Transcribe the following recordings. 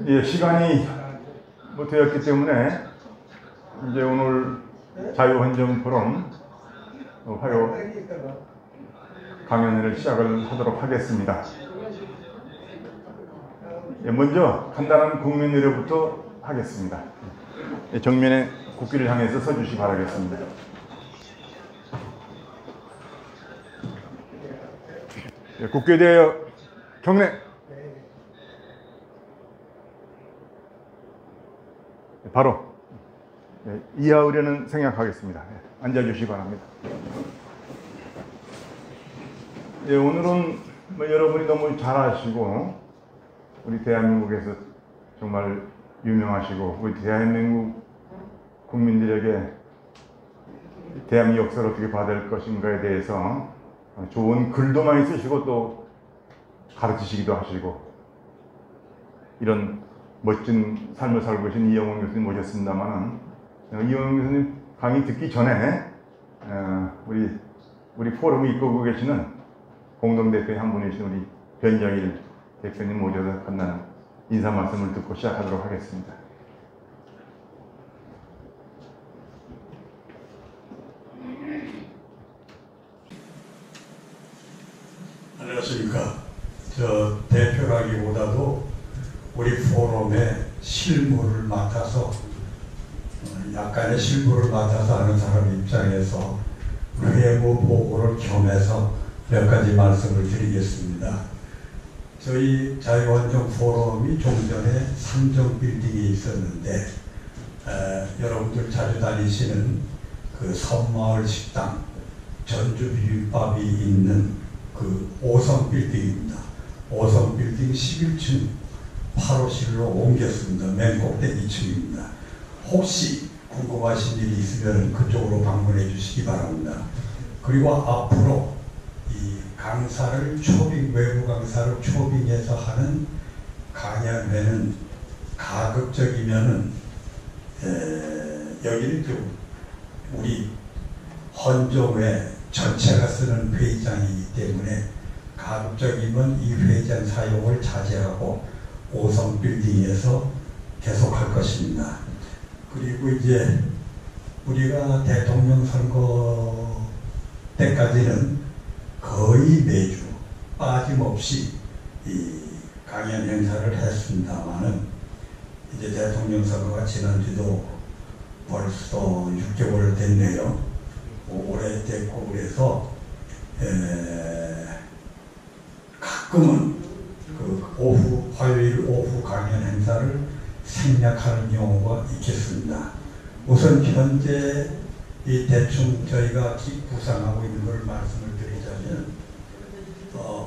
예, 시간이 되었기 때문에 이제 오늘 자유헌정 포럼 화요 강연회를 시작을 하도록 하겠습니다. 예, 먼저 간단한 국민 의례부터 하겠습니다. 예, 정면에 국기를 향해서 서주시 바라겠습니다. 예, 국기에 대하여 경례. 바로 이하 의례는 생략하겠습니다. 앉아주시기 바랍니다. 예, 오늘은 여러분이 너무 잘 아시고 우리 대한민국에서 정말 유명하시고 우리 대한민국 국민들에게 대한민국 역사를 어떻게 봐야 될 것인가에 대해서 좋은 글도 많이 쓰시고 또 가르치시기도 하시고 이런 멋진 삶을 살고 계신 이영훈 교수님 모셨습니다만은 이영훈 교수님 강의 듣기 전에 우리 포럼을 이끌고 계시는 공동대표의 한 분이신 우리 변정일 대표님 모셔서 간단한 인사 말씀을 듣고 시작하도록 하겠습니다. 안녕하십니까. 저 대표라기보다도 우리 포럼의 실무를 맡아서 약간의 실무를 맡아서 하는 사람 입장에서 회무 보고를 겸해서 몇 가지 말씀을 드리겠습니다. 저희 자유헌정 포럼이 좀 전에 삼정빌딩에 있었는데 여러분들 자주 다니시는 그 섬마을 식당 전주 비빔밥이 있는 그 5성 빌딩입니다. 5성 빌딩 11층 8호실로 옮겼습니다. 맨 꼭대기 층입니다. 혹시 궁금하신 일이 있으면 그쪽으로 방문해 주시기 바랍니다. 그리고 앞으로 이 강사를 외부 강사를 초빙해서 하는 강연회는 가급적이면은 여기는 좀 우리 헌정회 전체가 쓰는 회의장이기 때문에 가급적이면 이 회의장 사용을 자제하고 5성 빌딩에서 계속할 것입니다. 그리고 이제 우리가 대통령 선거 때까지는 거의 매주 빠짐없이 이 강연 행사를 했습니다만은 이제 대통령 선거가 지난 지도 벌써 6개월 됐네요. 오래됐고 그래서 가끔은 그 화요일 오후 강연 행사를 생략하는 경우가 있겠습니다. 우선 현재 이 대충 저희가 구상하고 있는 걸 말씀을 드리자면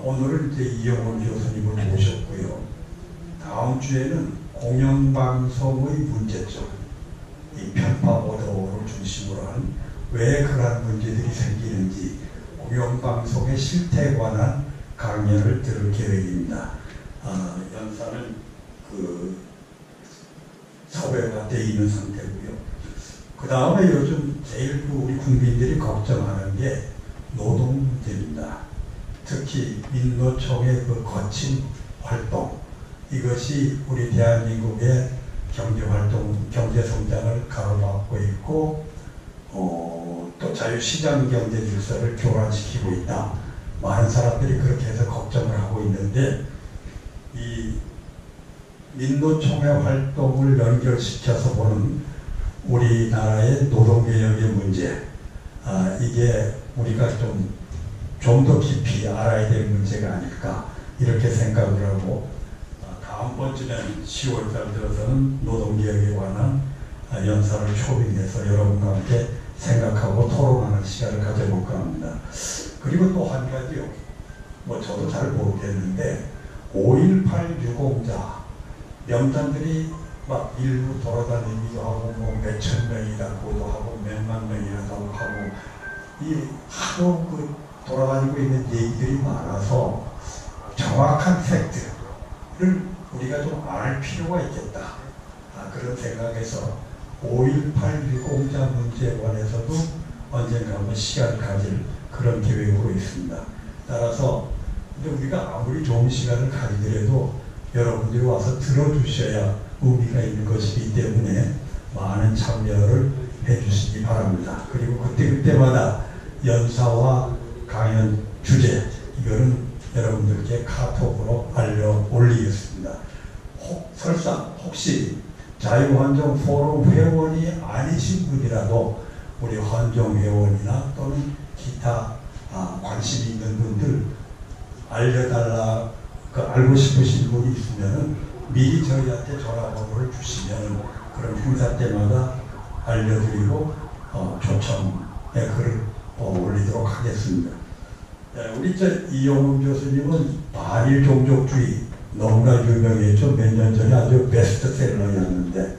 오늘은 이제 이영훈 교수님을 모셨고요. 다음 주에는 공영방송의 문제점, 이 편파 보도를 중심으로 한 왜 그러한 문제들이 생기는지 공영방송의 실태에 관한 강연을 들을 계획입니다. 연사는 그 섭외가 되어 있는 상태고요. 그 다음에 요즘 제일 우리 국민들이 걱정하는 게 노동 문제입니다. 특히 민노총의 그 거친 활동, 이것이 우리 대한민국의 경제 성장을 가로막고 있고 또 자유시장 경제 질서를 교란시키고 있다. 많은 사람들이 그렇게 해서 걱정을 하고 있는데 이 민노총의 활동을 연결시켜서 보는 우리나라의 노동개혁의 문제, 이게 우리가 좀 더 깊이 알아야 될 문제가 아닐까 이렇게 생각을 하고 다음번쯤엔 10월달 들어서는 노동개혁에 관한 연사를 초빙해서 여러분과 함께 생각하고 토론하는 시간을 가져볼까 합니다. 그리고 또 한 가지요. 저도 잘 모르겠는데 5.18 유공자 명단들이 막 일부 돌아다니기도 하고 몇천 명이라고도 하고 몇만 명이라고 하고 이 하도 그 돌아다니고 있는 얘기들이 많아서 정확한 팩트를 우리가 좀 알 필요가 있겠다. 그런 생각에서 5.18 유공자 문제에 관해서도 언젠가 한번 시간을 가질 그런 계획으로 있습니다. 따라서 근데 우리가 아무리 좋은 시간을 가지더라도 여러분들이 와서 들어주셔야 의미가 있는 것이기 때문에 많은 참여를 해주시기 바랍니다. 그리고 그때그때마다 연사와 강연 주제 이거는 여러분들께 카톡으로 알려 올리겠습니다. 설사 혹시 자유환경 포럼 회원이 아니신 분이라도 우리 환경 회원이나 또는 기타 관심이 있는 분들 알고 싶으신 분이 있으면 미리 저희한테 전화번호를 주시면 그런 행사 때마다 알려드리고 초청의 글을 올리도록 하겠습니다. 우리 이용훈 교수님은 반일 종족주의 너무나 유명했죠. 몇 년 전에 아주 베스트셀러였는데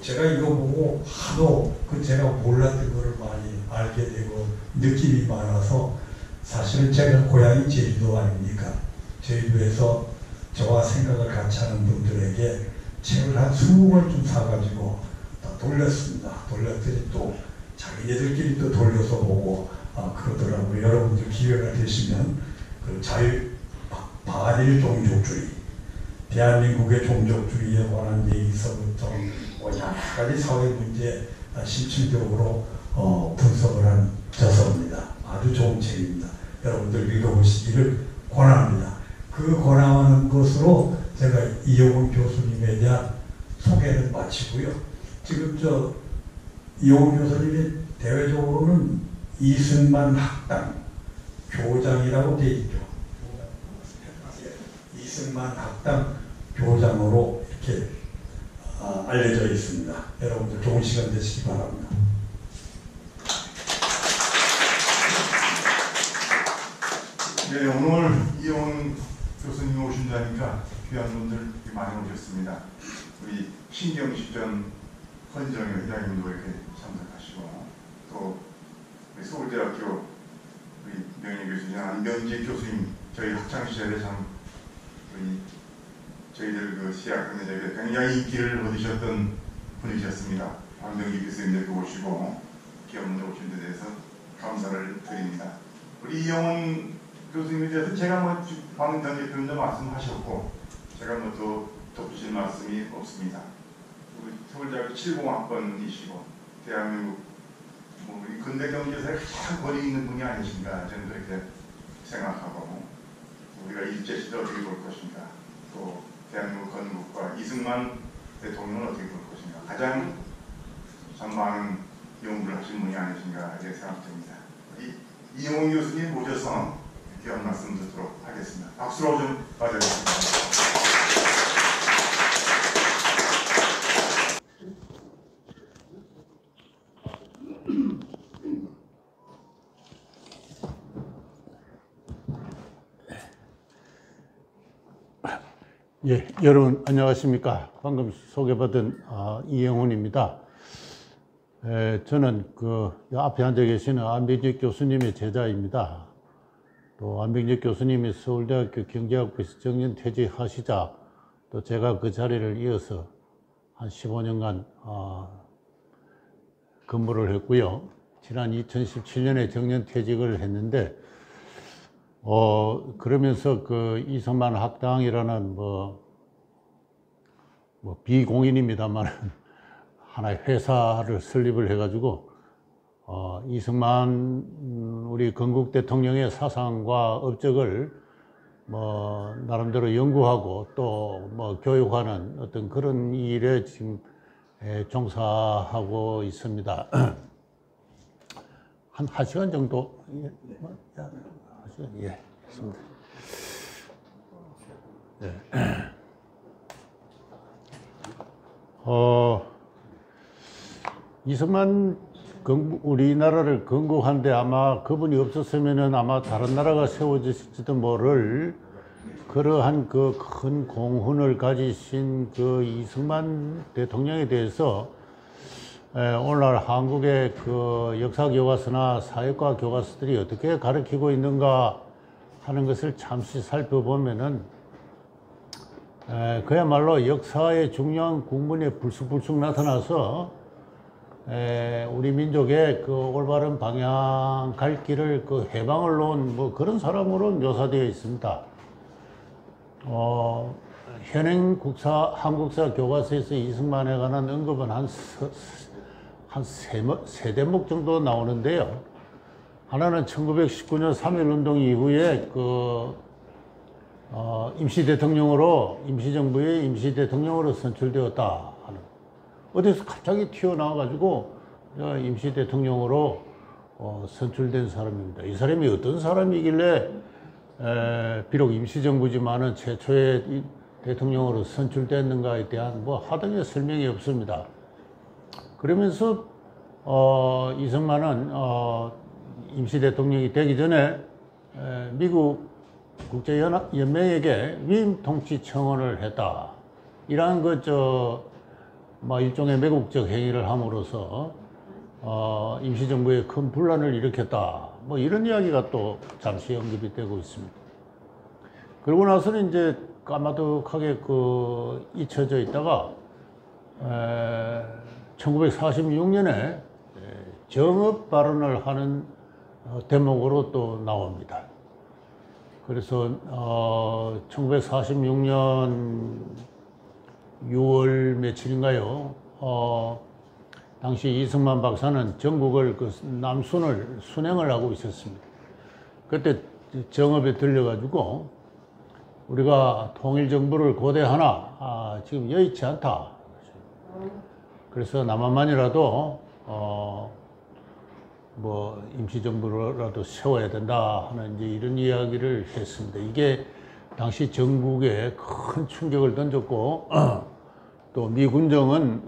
제가 이거 보고 하도 제가 몰랐던 거를 많이 알게 되고 느낌이 많아서 사실은 제가 고향이 제주도 아닙니까? 제주도에서 저와 생각을 같이 하는 분들에게 책을 한 20권쯤 사가지고 돌렸습니다. 돌렸더니 또 자기네들끼리 또 돌려서 보고 그러더라고요. 여러분들 기회가 되시면 그 반일 종족주의, 대한민국의 종족주의에 관한 얘기서부터 여러 가지 사회 문제 심층적으로 분석을 한 저서입니다. 아주 좋은 책입니다. 여러분들 읽어보시기를 권합니다. 그 권하는 것으로 제가 이용훈 교수님에 대한 소개를 마치고요. 지금 이용훈 교수님이 대외적으로는 이승만 학당 교장이라고 되어 있죠. 이승만 학당 교장으로 이렇게 알려져 있습니다. 여러분들 좋은 시간 되시기 바랍니다. 네, 오늘 이용훈 교수님 오신다니까 귀한 분들 많이 오셨습니다. 우리 신경식 전 헌정의 회장님도 이렇게 참석하시고 또 우리 서울대학교 우리 명예교수님 안병지 교수님 저희 학창시절에 참 우리 저희들 그 시학학년들에게 굉장히 인기를 얻으셨던 분이셨습니다. 안병지 교수님들도 오시고 기업분들 오신 데 대해서 감사를 드립니다. 우리 이용훈 교수님에 대해서 제가 방금 전 대표님도 말씀하셨고 제가 또 덧붙일 말씀이 없습니다. 우리 서울대학교 70학번이시고 대한민국 우리 근대 경제사에 가장 권위 있는 분이 아니신가 저는 그렇게 생각하고 우리가 일제시대 어떻게 볼 것인가 또 대한민국 건국과 이승만 대통령은 어떻게 볼 것인가 가장 참 많은 연구를 하신 분이 아니신가 이렇게 생각됩니다. 이용훈 교수님 모셔서 귀한 말씀 듣도록 하겠습니다. 박수로 좀 맞아주십시오. 예, 여러분 안녕하십니까? 방금 소개받은 이영훈입니다. 저는 앞에 앉아 계시는 안병직 교수님의 제자입니다. 또 안병직 교수님이 서울대학교 경제학부에서 정년 퇴직하시자 또 제가 그 자리를 이어서 한 15년간 근무를 했고요. 지난 2017년에 정년 퇴직을 했는데 그러면서 이승만 학당이라는 비공인입니다만 하나의 회사를 설립을 해가지고 이승만 우리 건국 대통령의 사상과 업적을 나름대로 연구하고 또 교육하는 어떤 그런 일에 지금 종사하고 있습니다. 한 1시간 정도 예, 있습니다. 네. 이승만 우리나라를 건국하는데 아마 그분이 없었으면은 아마 다른 나라가 세워졌을지도 모를 그러한 그 큰 공훈을 가지신 그 이승만 대통령에 대해서 오늘날 한국의 그 역사 교과서나 사회과 교과서들이 어떻게 가르치고 있는가 하는 것을 잠시 살펴보면은 그야말로 역사의 중요한 국면에 불쑥불쑥 나타나서 우리 민족의 그 올바른 방향 갈 길을 해방을 놓은 그런 사람으로 묘사되어 있습니다. 현행 한국사 교과서에서 이승만에 관한 언급은 한 세 대목 정도 나오는데요. 하나는 1919년 3.1운동 이후에 임시정부의 임시대통령으로 선출되었다 하는, 어디서 갑자기 튀어나와가지고 임시대통령으로 선출된 사람입니다. 이 사람이 어떤 사람이길래 비록 임시정부지만은 최초의 대통령으로 선출됐는가에 대한 하등의 설명이 없습니다. 그러면서 이승만은 임시대통령이 되기 전에 미국 국제연맹에게 위임 통치 청원을 했다. 이러한 일종의 매국적 행위를 함으로써 임시정부에 큰 분란을 일으켰다. 이런 이야기가 또 잠시 언급이 되고 있습니다. 그러고 나서는 이제 까마득하게 잊혀져 있다가 1946년에 정업 발언을 하는 대목으로 또 나옵니다. 그래서 1946년 6월 며칠인가요? 당시 이승만 박사는 전국을 남순을 순행을 하고 있었습니다. 그때 정읍에 들려가지고 우리가 통일정부를 고대하나 지금 여의치 않다. 그래서 남한만이라도 임시정부라도 세워야 된다 하는 이제 이런 이야기를 했습니다. 이게 당시 전국에 큰 충격을 던졌고 또 미군정은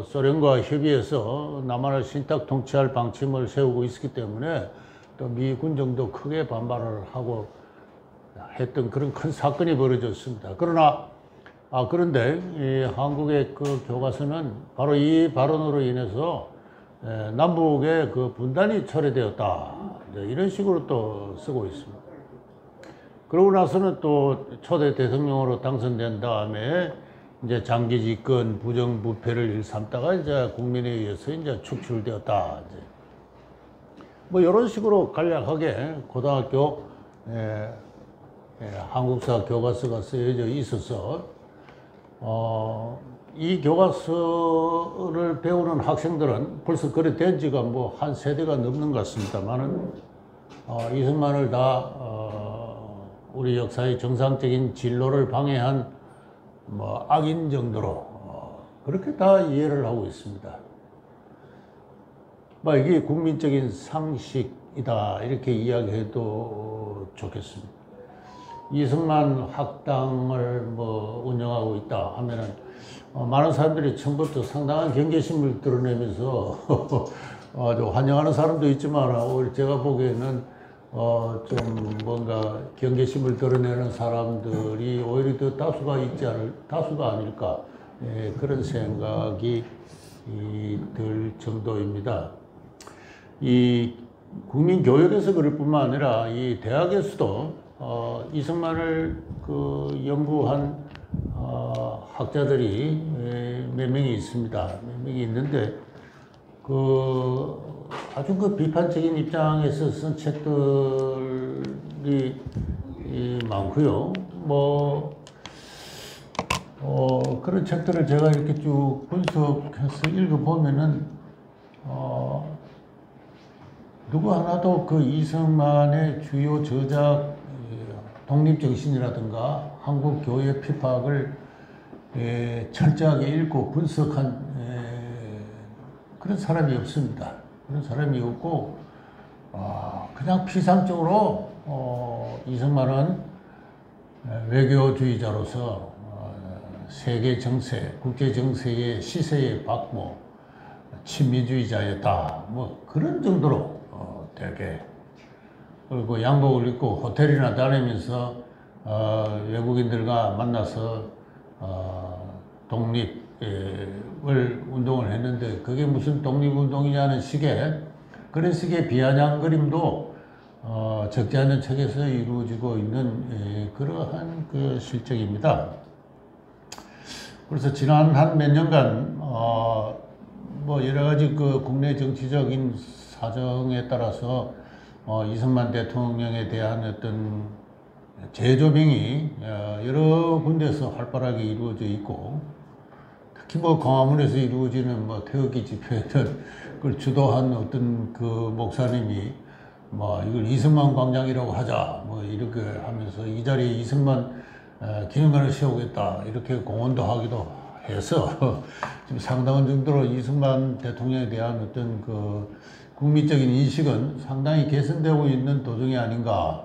소련과 협의해서 남한을 신탁 통치할 방침을 세우고 있었기 때문에 또 미군정도 크게 반발을 하고 했던 그런 큰 사건이 벌어졌습니다. 그런데 이 한국의 교과서는 바로 이 발언으로 인해서 남북의 분단이 초래되었다. 이런 식으로 또 쓰고 있습니다. 그러고 나서는 또 초대 대통령으로 당선된 다음에 이제 장기 집권 부정부패를 일삼다가 이제 국민에 의해서 이제 축출되었다. 이런 식으로 간략하게 고등학교 한국사 교과서가 쓰여져 있어서 이 교과서를 배우는 학생들은 벌써 그래 된 지가 한 세대가 넘는 것 같습니다만은 이승만을 다 우리 역사의 정상적인 진로를 방해한 악인 정도로 그렇게 다 이해를 하고 있습니다. 이게 국민적인 상식이다 이렇게 이야기해도 좋겠습니다. 이승만 학당을 운영하고 있다 하면은 많은 사람들이 처음부터 상당한 경계심을 드러내면서 좀 환영하는 사람도 있지만 오히려 제가 보기에는 좀 뭔가 경계심을 드러내는 사람들이 오히려 더 다수가 아닐까 그런 생각이 들 정도입니다. 이 국민교육에서 그럴 뿐만 아니라 이 대학에서도 이승만을 연구한 학자들이 몇 명이 있습니다. 몇 명이 있는데 아주 비판적인 입장에서 쓴 책들이 많고요. 그런 책들을 제가 이렇게 쭉 분석해서 읽어보면은 누구 하나도 이승만의 주요 저작 독립정신이라든가 한국교회 피박을 철저하게 읽고 분석한 그런 사람이 없습니다. 그런 사람이 없고 그냥 피상적으로 이승만은 외교주의자로서 세계 정세, 국제 정세의 시세에 박모, 친미주의자였다. 그런 정도로 되게 그리고 양복을 입고 호텔이나 다니면서 외국인들과 만나서 독립을 운동을 했는데 그게 무슨 독립운동이냐는 식의 그런 식의 비아냥거림도 적지 않은 책에서 이루어지고 있는 그러한 실적입니다. 그래서 지난 한 몇 년간 여러 가지 국내 정치적인 사정에 따라서 이승만 대통령에 대한 어떤 재조명이 여러 군데서 활발하게 이루어져 있고, 특히 뭐 광화문에서 이루어지는 뭐 태극기 집회는 그걸 주도한 어떤 그 목사님이 뭐 이걸 이승만 광장이라고 하자 뭐 이렇게 하면서 이 자리에 이승만 기념관을 세우겠다 이렇게 공언도 하기도 해서 지금 상당한 정도로 이승만 대통령에 대한 어떤 그 국민적인 인식은 상당히 개선되고 있는 도중이 아닌가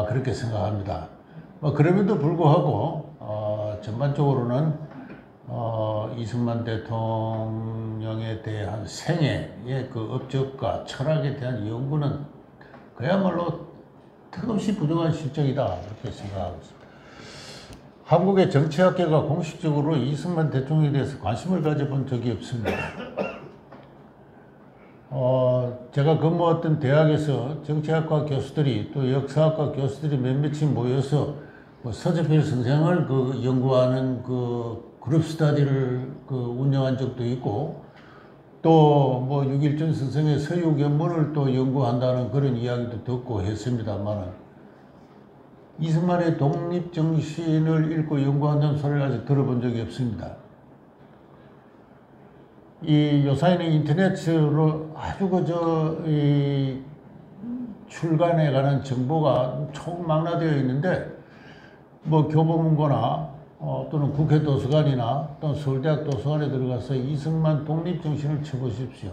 그렇게 생각합니다. 뭐 그럼에도 불구하고 전반적으로는 이승만 대통령에 대한 생애의 그 업적과 철학에 대한 연구는 그야말로 턱없이 부족한 실정이다 이렇게 생각하고 있습니다. 한국의 정치학계가 공식적으로 이승만 대통령에 대해서 관심을 가져본 적이 없습니다. 제가 근무했던 대학에서 정치학과 교수들이 또 역사학과 교수들이 몇몇이 모여서 뭐 서재필 선생을 그 연구하는 그 그룹 스터디를 그 운영한 적도 있고, 또 뭐 6.1전 선생의 서유견문을 또 연구한다는 그런 이야기도 듣고 했습니다만, 이승만의 독립정신을 읽고 연구한다는 소리를 아직 들어본 적이 없습니다. 이 요사이는 인터넷으로 아주 이 출간에 관한 정보가 총망라되어 있는데, 뭐 교보문고나 또는 국회 도서관이나 또는 서울대학 도서관에 들어가서 이승만 독립정신을 쳐보십시오.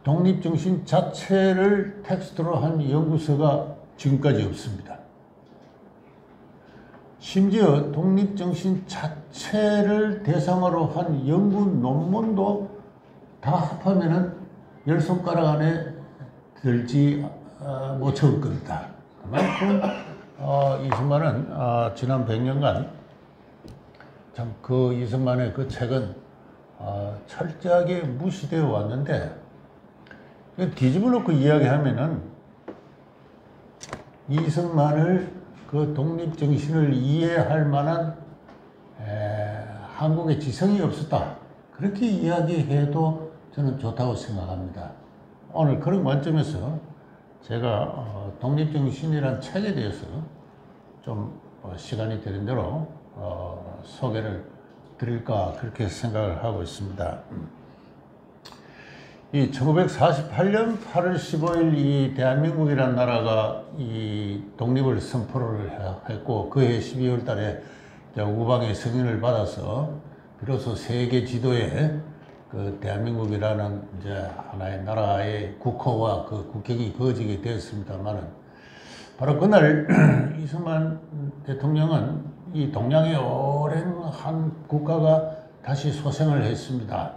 독립정신 자체를 텍스트로 한 연구서가 지금까지 없습니다. 심지어 독립정신 자체를 대상으로 한 연구 논문도 다 합하면은 10손가락 안에 들지 못할 겁니다. 그만큼 이승만은 지난 100년간 참 그 이승만의 그 책은 철저하게 무시되어 왔는데, 뒤집어 놓고 이야기하면은 이승만을 그 독립정신을 이해할 만한 한국의 지성이 없었다 그렇게 이야기해도 저는 좋다고 생각합니다. 오늘 그런 관점에서 제가 독립정신이란 책에 대해서 좀 시간이 되는 대로 소개를 드릴까 그렇게 생각을 하고 있습니다. 이 1948년 8월 15일 이 대한민국이라는 나라가 이 독립을 선포를 했고, 그해 12월 달에 우방의 승인을 받아서 비로소 세계 지도에 그 대한민국이라는 이제 하나의 나라의 국호와 그 국격이 그어지게 되었습니다만은, 바로 그날 이승만 대통령은 이 동양의 오랜 한 국가가 다시 소생을 했습니다.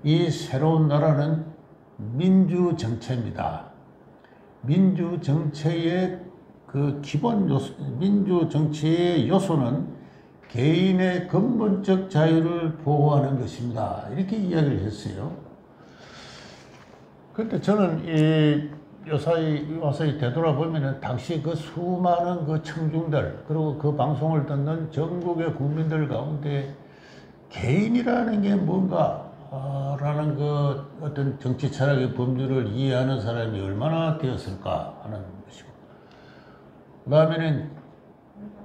이 새로운 나라는 민주정체입니다. 민주정체의 그 기본 요소, 민주정체의 요소는 개인의 근본적 자유를 보호하는 것입니다. 이렇게 이야기를 했어요. 그런데 저는 이 요사이 되돌아보면은 당시 그 수많은 그 청중들, 그리고 그 방송을 듣는 전국의 국민들 가운데 개인이라는 게 뭔가 라는 그 어떤 정치 철학의 범주를 이해하는 사람이 얼마나 되었을까 하는 것이고, 그 다음에는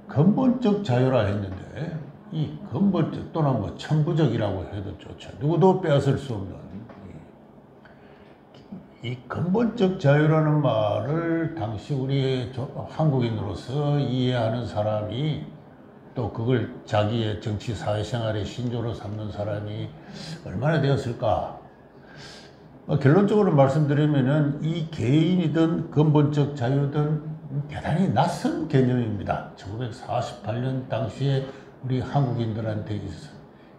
근본적 자유라 했는데, 이 근본적 또는 뭐 천부적이라고 해도 좋죠. 누구도 빼앗을 수 없는 이 근본적 자유라는 말을 당시 우리 한국인으로서 이해하는 사람이, 또 그걸 자기의 정치 사회생활의 신조로 삼는 사람이 얼마나 되었을까? 결론적으로 말씀드리면은 이 개인이든 근본적 자유든 대단히 낯선 개념입니다. 1948년 당시에 우리 한국인들한테 있어서.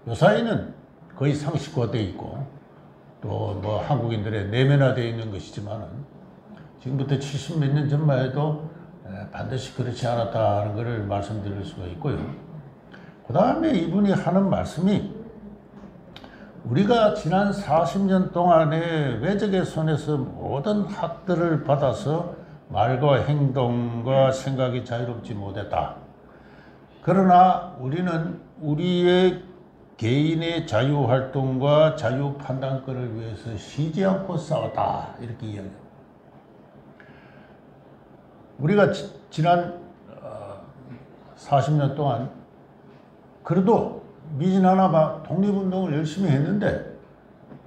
요사이는 거의 상식화되어 있고, 또 뭐 한국인들의 내면화되어 있는 것이지만은, 지금부터 70몇 년 전만 해도 반드시 그렇지 않았다는 것을 말씀드릴 수가 있고요. 그 다음에 이분이 하는 말씀이, 우리가 지난 40년 동안에 외적의 손에서 모든 학들을 받아서 말과 행동과 생각이 자유롭지 못했다. 그러나 우리는 우리의 개인의 자유활동과 자유판단권을 위해서 쉬지 않고 싸웠다. 이렇게 이야기합니다. 우리가 지난 40년 동안 그래도 미진 하나 봐 독립운동을 열심히 했는데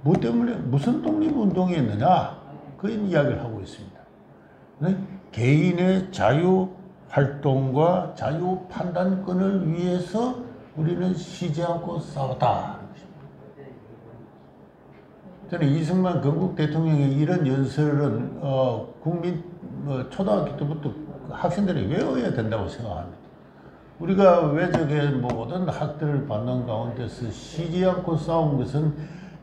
뭐 때문에 무슨 독립운동이 있느냐 그런 이야기를 하고 있습니다. 개인의 자유 활동과 자유 판단권을 위해서 우리는 쉬지 않고 싸웠다. 저는 이승만 건국 대통령의 이런 연설은 국민 초등학교 때부터 학생들이 외워야 된다고 생각합니다. 우리가 외적의 모든 학대를 받는 가운데서 쉬지 않고 싸운 것은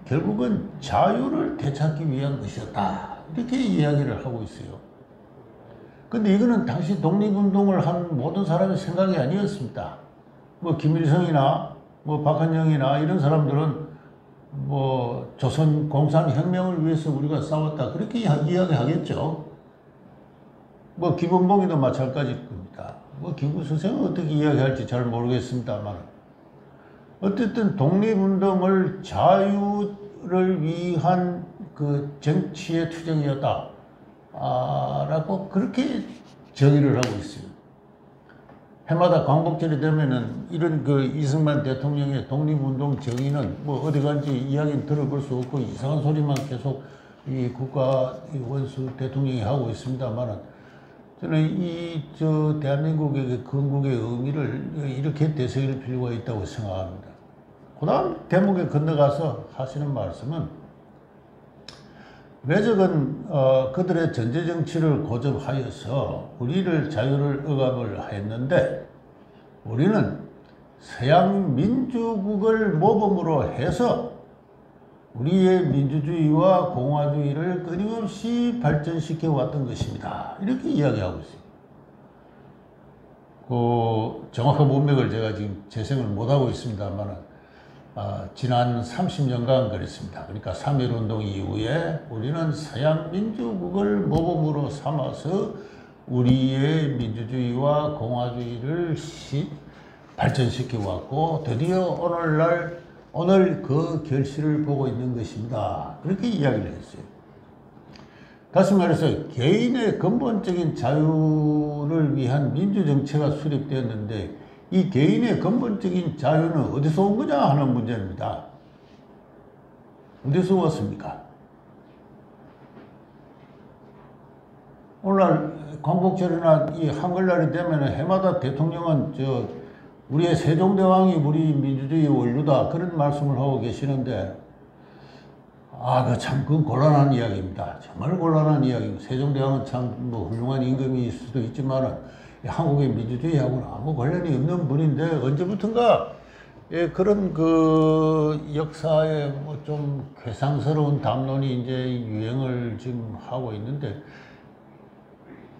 결국은 자유를 되찾기 위한 것이었다. 이렇게 이야기를 하고 있어요. 근데 이거는 당시 독립운동을 한 모든 사람의 생각이 아니었습니다. 뭐 김일성이나 뭐 박한영이나 이런 사람들은 뭐 조선 공산혁명을 위해서 우리가 싸웠다. 그렇게 이야기하겠죠. 뭐 김원봉이도 마찬가지일 겁니다. 뭐 김구 선생은 어떻게 이야기할지 잘 모르겠습니다만 어쨌든 독립운동을 자유를 위한 그 정치의 투쟁이었다. 라고 그렇게 정의를 하고 있어요. 해마다 광복절이 되면은 이런 그 이승만 대통령의 독립운동 정의는 뭐 어디 간지 이야기는 들어볼 수 없고 이상한 소리만 계속 이 국가 원수 대통령이 하고 있습니다만은 저는 대한민국의 건국의 의미를 이렇게 되새길 필요가 있다고 생각합니다. 그 다음 대목에 건너가서 하시는 말씀은 외적은 그들의 전제 정치를 고집하여서 우리를 자유를 억압을 했는데 우리는 서양 민주국을 모범으로 해서 우리의 민주주의와 공화주의를 끊임없이 발전시켜 왔던 것입니다. 이렇게 이야기하고 있어요. 정확한 문맥을 제가 지금 재생을 못하고 있습니다만 지난 30년간 그랬습니다. 그러니까 3.1운동 이후에 우리는 서양 민주국을 모범으로 삼아서 우리의 민주주의와 공화주의를 발전시켜 왔고 드디어 오늘 그 결실을 보고 있는 것입니다. 그렇게 이야기를 했어요. 다시 말해서 개인의 근본적인 자유를 위한 민주정체가 수립되었는데 이 개인의 근본적인 자유는 어디서 온 거냐 하는 문제입니다. 어디서 왔습니까? 오늘날 광복절이나 이 한글날이 되면 해마다 대통령은 우리의 세종대왕이 우리 민주주의의 원류다 그런 말씀을 하고 계시는데 그건 곤란한 이야기입니다. 정말 곤란한 이야기고 세종대왕은 참 뭐 훌륭한 임금일 수도 있지만은 한국의 민주주의하고는 아무 관련이 없는 분인데 언제부턴가 그런 그 역사에 뭐 좀 괴상스러운 담론이 이제 유행을 지금 하고 있는데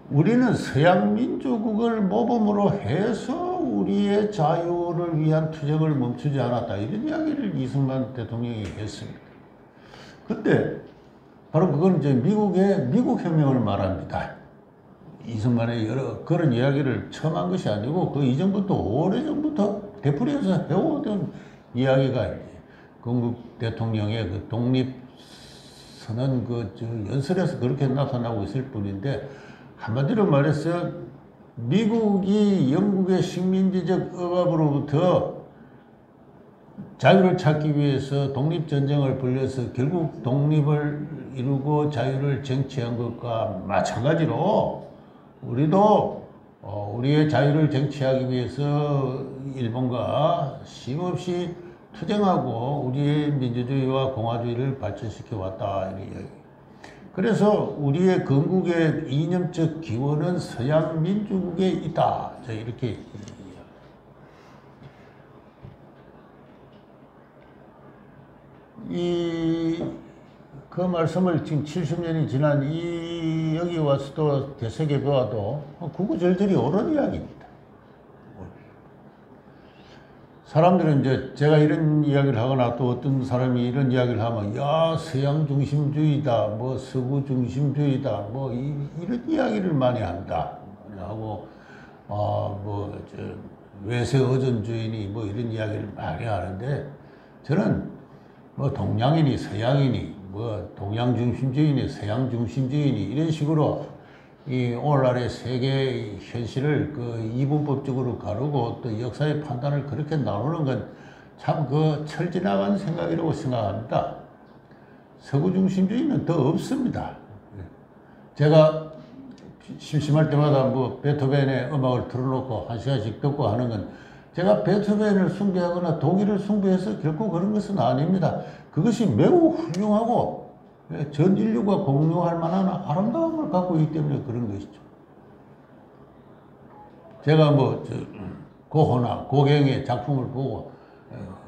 우리는 서양 민주국을 모범으로 해서 우리의 자유를 위한 투쟁을 멈추지 않았다. 이런 이야기를 이승만 대통령이 했습니다. 근데 바로 그건 이제 미국 혁명을 말합니다. 이승만의 여러 그런 이야기를 처음 한 것이 아니고 그 이전부터 오래전부터 되풀이해서 해오던 이야기가 이제 건국 대통령의 그 독립선언 연설에서 그렇게 나타나고 있을 뿐인데 한마디로 말해서 미국이 영국의 식민지적 억압으로부터 자유를 찾기 위해서 독립전쟁을 벌여서 결국 독립을 이루고 자유를 쟁취한 것과 마찬가지로 우리도 우리의 자유를 쟁취하기 위해서 일본과 쉼없이 투쟁하고 우리의 민주주의와 공화주의를 발전시켜 왔다. 그래서 우리의 건국의 이념적 기원은 서양 민주국에 있다. 이렇게 그 말씀을 지금 70년이 지난 여기 와서도 되새겨보아도 구구절절히 옳은 이야기입니다. 사람들은 이제 제가 이런 이야기를 하거나 또 어떤 사람이 이런 이야기를 하면 야 서양 중심주의다 뭐 서구 중심주의다 뭐 이런 이야기를 많이 한다 하고 외세 의존주의니 뭐 이런 이야기를 많이 하는데 저는 뭐 동양이니 서양이니 뭐 동양 중심주의니 서양 중심주의니 이런 식으로 이 오늘날의 세계의 현실을 그 이분법적으로 가르고 또 역사의 판단을 그렇게 나누는 건 참 그 철지나간 생각이라고 생각합니다. 서구 중심주의는 더 없습니다. 제가 심심할 때마다 뭐 베토벤의 음악을 틀어놓고 한 시간씩 듣고 하는 건 제가 베토벤을 숭배하거나 독일을 숭배해서 결코 그런 것은 아닙니다. 그것이 매우 훌륭하고 전 인류가 공유할 만한 아름다움을 갖고 있기 때문에 그런 것이죠. 제가 뭐 고호나 고갱의 작품을 보고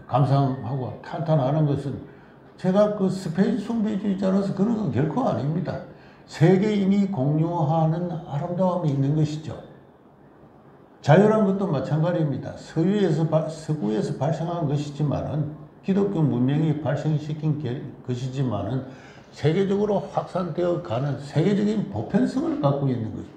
감상하고 탄탄하는 것은 제가 그 스페인 숭배주의자로서 그런 건 결코 아닙니다. 세계인이 공유하는 아름다움이 있는 것이죠. 자유란 것도 마찬가지입니다. 서구에서 발생한 것이지만은 기독교 문명이 발생시킨 것이지만은 세계적으로 확산되어 가는 세계적인 보편성을 갖고 있는 거죠.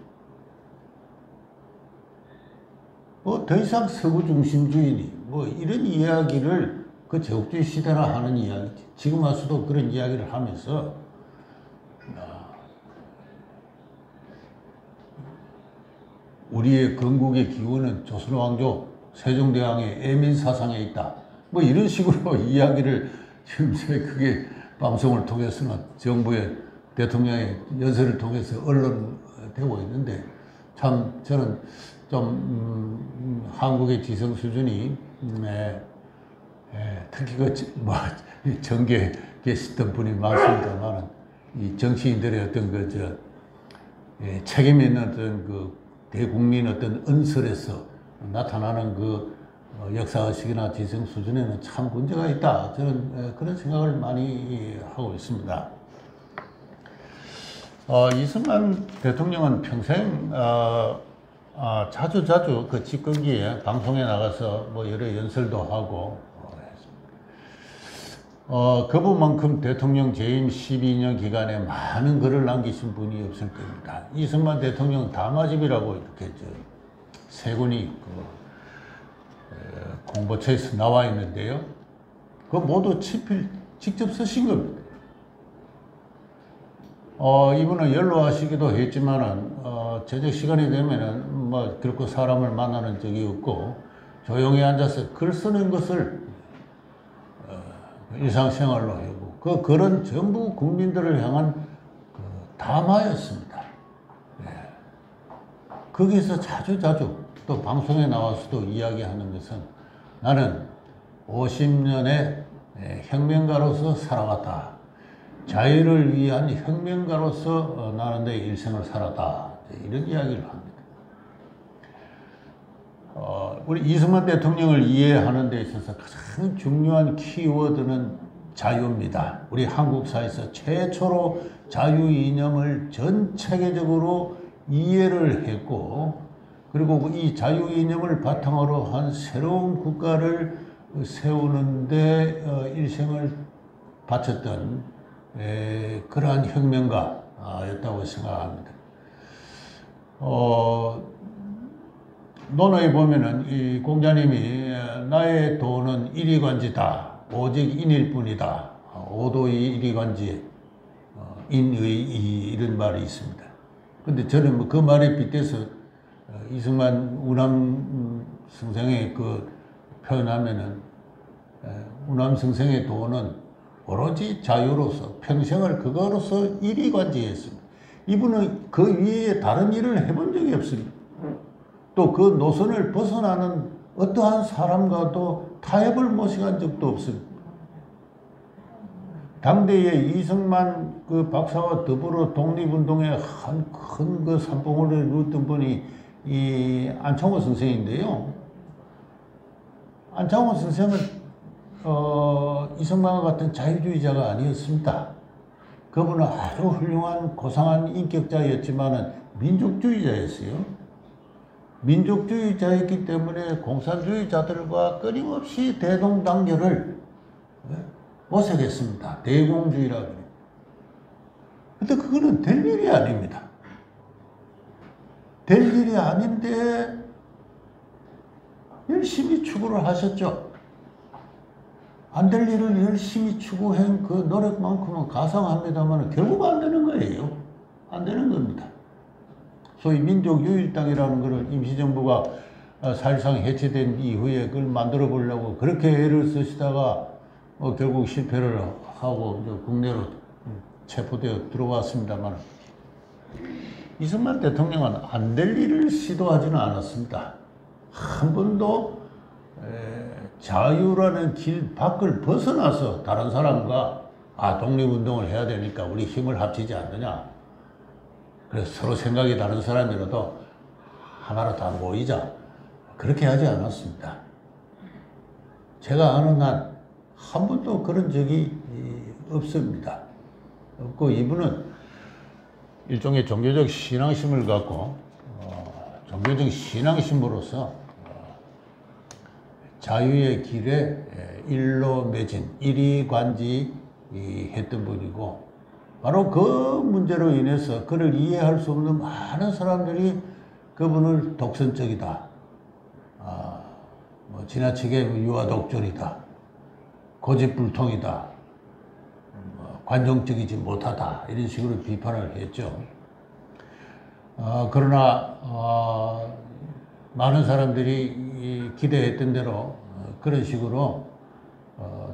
뭐 더 이상 서구 중심주의니 뭐 이런 이야기를 그 제국주의 시대나 하는 이야기지. 지금 와서도 그런 이야기를 하면서 우리의 건국의 기원은 조선왕조 세종대왕의 애민사상에 있다. 뭐 이런 식으로 이야기를 지금 그게 방송을 통해서나 정부의 대통령의 연설을 통해서 언론되고 있는데 참 저는 좀 한국의 지성 수준이 특히 그 뭐 정계에 계시던 분이 많습니다만은 이 정치인들의 어떤 책임 있는 어떤 그 대국민 어떤 은설에서 나타나는 그 역사의식이나 지성 수준에는 참 문제가 있다. 저는 그런 생각을 많이 하고 있습니다. 이승만 대통령은 평생 자주 그 집권기에 방송에 나가서 뭐 여러 연설도 하고 그분만큼 대통령 재임 12년 기간에 많은 글을 남기신 분이 없을 겁니다. 이승만 대통령 담화집이라고 이렇게 세 권이 공보처에서 나와 있는데요. 그 모두 친필 직접 쓰신 겁니다. 이분은 연로하시기도 했지만은 저녁 시간이 되면은 뭐 그렇게 사람을 만나는 적이 없고 조용히 앉아서 글 쓰는 것을 일상생활로 하고 그 글은 전부 국민들을 향한 담화였습니다. 거기서 자주 또 방송에 나와서도 이야기하는 것은 나는 50년의 혁명가로서 살아왔다. 자유를 위한 혁명가로서 나는 내 일생을 살았다. 이런 이야기를 합니다. 우리 이승만 대통령을 이해하는 데 있어서 가장 중요한 키워드는 자유입니다. 우리 한국사에서 최초로 자유 이념을 전 체계적으로 이해를 했고 그리고 이 자유 이념을 바탕으로 한 새로운 국가를 세우는데 일생을 바쳤던 그러한 혁명가였다고 생각합니다. 논어에 보면은 이 공자님이 나의 도는 이리관지다. 오직 인일 뿐이다. 오도이 이리관지 인의 이런 말이 있습니다. 근데 저는 뭐 그 말에 빗대서 이승만 우남 선생의 그 표현하면은 우남 선생의 도는 오로지 자유로서 평생을 그거로서 이리관지했습니다. 이분은 그 위에 다른 일을 해본 적이 없습니다. 또 그 노선을 벗어나는 어떠한 사람과도 타협을 모색한 적도 없습니다. 당대에 이승만 그 박사와 더불어 독립운동에 한 큰 그 산봉우리를 이뤘던 분이 이 안창호 선생인데요. 안창호 선생은 이승만과 같은 자유주의자가 아니었습니다. 그분은 아주 훌륭한 고상한 인격자였지만은 민족주의자였어요. 민족주의자였기 때문에 공산주의자들과 끊임없이 대동단결을 모색했습니다. 대공주의라고 해요. 근데 그거는 될 일이 아닙니다. 될 일이 아닌데 열심히 추구를 하셨죠. 안 될 일을 열심히 추구한 그 노력만큼은 가상합니다만 결국 안 되는 거예요. 안 되는 겁니다. 소위 민족유일당이라는 것을 임시정부가 사실상 해체된 이후에 그걸 만들어 보려고 그렇게 애를 쓰시다가 결국 실패를 하고 이제 국내로 체포되어 들어왔습니다만, 이승만 대통령은 안 될 일을 시도하지는 않았습니다. 한 번도 자유라는 길 밖을 벗어나서 다른 사람과 독립운동을 해야 되니까 우리 힘을 합치지 않느냐, 그래서 서로 생각이 다른 사람이라도 하나로 다 모이자, 그렇게 하지 않았습니다. 제가 아는 한 한 번도 그런 적이 없습니다. 없고, 이분은 일종의 종교적 신앙심을 갖고 종교적 신앙심으로서 자유의 길에 일로 매진, 일이관지 했던 분이고, 바로 그 문제로 인해서 그를 이해할 수 없는 많은 사람들이 그분을 독선적이다, 지나치게 유아독존이다, 고집불통이다, 관종적이지 못하다, 이런 식으로 비판을 했죠. 그러나 많은 사람들이 기대했던 대로 그런 식으로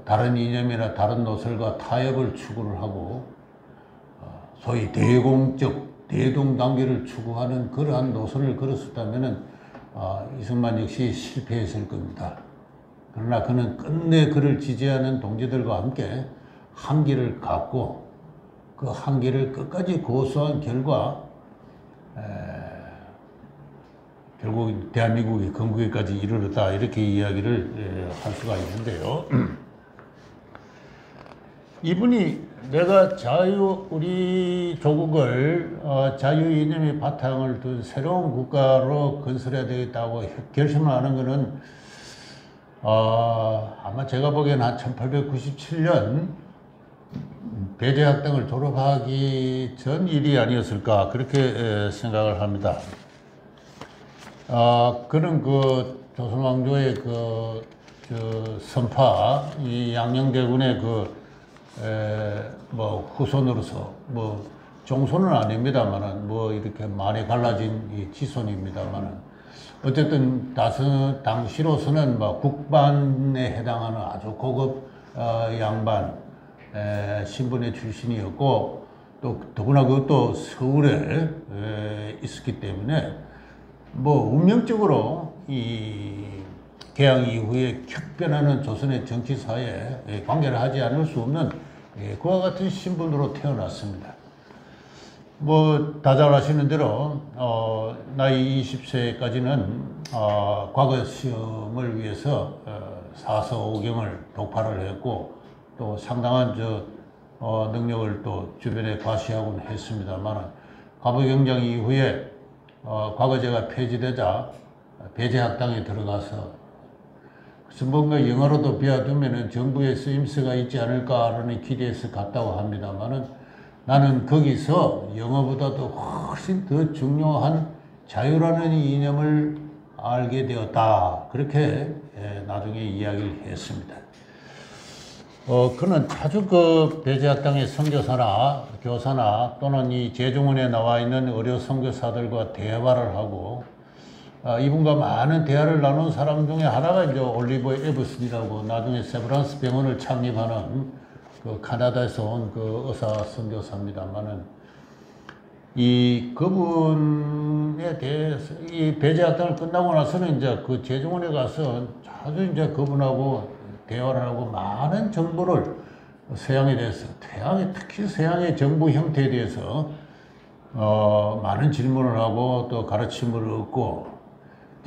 다른 이념이나 다른 노설과 타협을 추구를 하고 소위 대공적, 대동단계를 추구하는 그러한 노선을 걸었었다면 이승만 역시 실패했을 겁니다. 그러나 그는 끝내 그를 지지하는 동지들과 함께 한기를 갖고 그 한기를 끝까지 고수한 결과 결국 대한민국이 건국에까지 이르렀다, 이렇게 이야기를 할 수가 있는데요. 이분이 내가 우리 조국을 자유 이념의 바탕을 둔 새로운 국가로 건설해야 되겠다고 결심을 하는 것은 아마 제가 보기에는 한 1897년 배제학당을 졸업하기 전 일이 아니었을까, 그렇게 생각을 합니다. 그는 그 조선왕조의 선파, 이 양녕대군의 후손으로서, 종손은 아닙니다만은, 이렇게 많이 갈라진 이 지손입니다만은, 어쨌든 당시로서는 국반에 해당하는 아주 고급 양반 신분의 출신이었고, 또 더구나 그것도 서울에 있었기 때문에 운명적으로 이 개항 이후에 격변하는 조선의 정치사에 관계를 하지 않을 수 없는 그와 같은 신분으로 태어났습니다. 다 잘 아시는 대로 나이 20세까지는 과거 시험을 위해서 사서오경을 독파를 했고, 또 상당한 능력을 또 주변에 과시하곤 했습니다만, 과부경장 이후에 과거제가 폐지되자 배제학당에 들어가서 그래서 뭔가 영어로도 비워두면 정부의 쓰임새가 있지 않을까라는 기대에서 갔다고 합니다만은, 나는 거기서 영어보다도 훨씬 더 중요한 자유라는 이념을 알게 되었다, 그렇게 나중에 이야기를 했습니다. 그는 자주 배제학당의 선교사나 교사나 또는 이 제중원에 나와 있는 의료 선교사들과 대화를 하고, 이분과 많은 대화를 나눈 사람 중에 하나가 이제 올리버 에버슨이라고 나중에 세브란스 병원을 창립하는 카나다에서 온 의사 선교사입니다만은, 그분에 대해서 이 배제학당을 끝나고 나서는 이제 제중원에 가서 자주 이제 그분하고 대화를 하고 많은 정보를 서양에 대해서, 특히 서양의 정부 형태에 대해서 많은 질문을 하고 또 가르침을 얻고,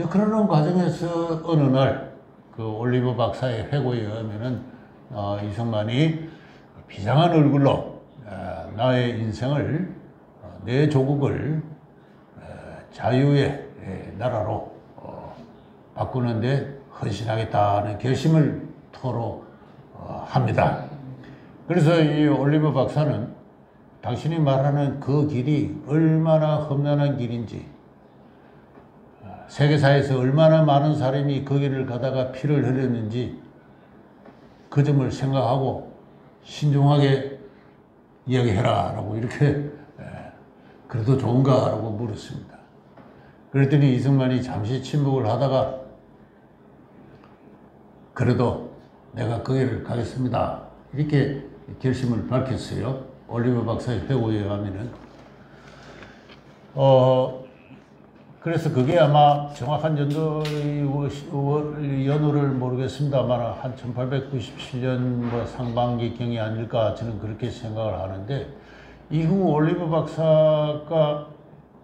그러는 과정에서 어느 날 올리버 박사의 회고에 의하면은 이승만이 비장한 얼굴로 나의 인생을, 내 조국을 자유의 나라로 바꾸는데 헌신하겠다는 결심을 토로합니다. 그래서 이 올리버 박사는 당신이 말하는 그 길이 얼마나 험난한 길인지, 세계사에서 얼마나 많은 사람이 그 길을 가다가 피를 흘렸는지 그 점을 생각하고 신중하게 이야기해라 라고, 이렇게 그래도 좋은가 라고 물었습니다. 그랬더니 이승만이 잠시 침묵을 하다가 그래도 내가 그 길을 가겠습니다. 이렇게 결심을 밝혔어요. 올리버 박사의 회고에 의하면은. 그래서 그게 아마 정확한 연도를 모르겠습니다만 한 1897년 뭐 상반기경이 아닐까 저는 그렇게 생각을 하는데, 이후 올리버 박사가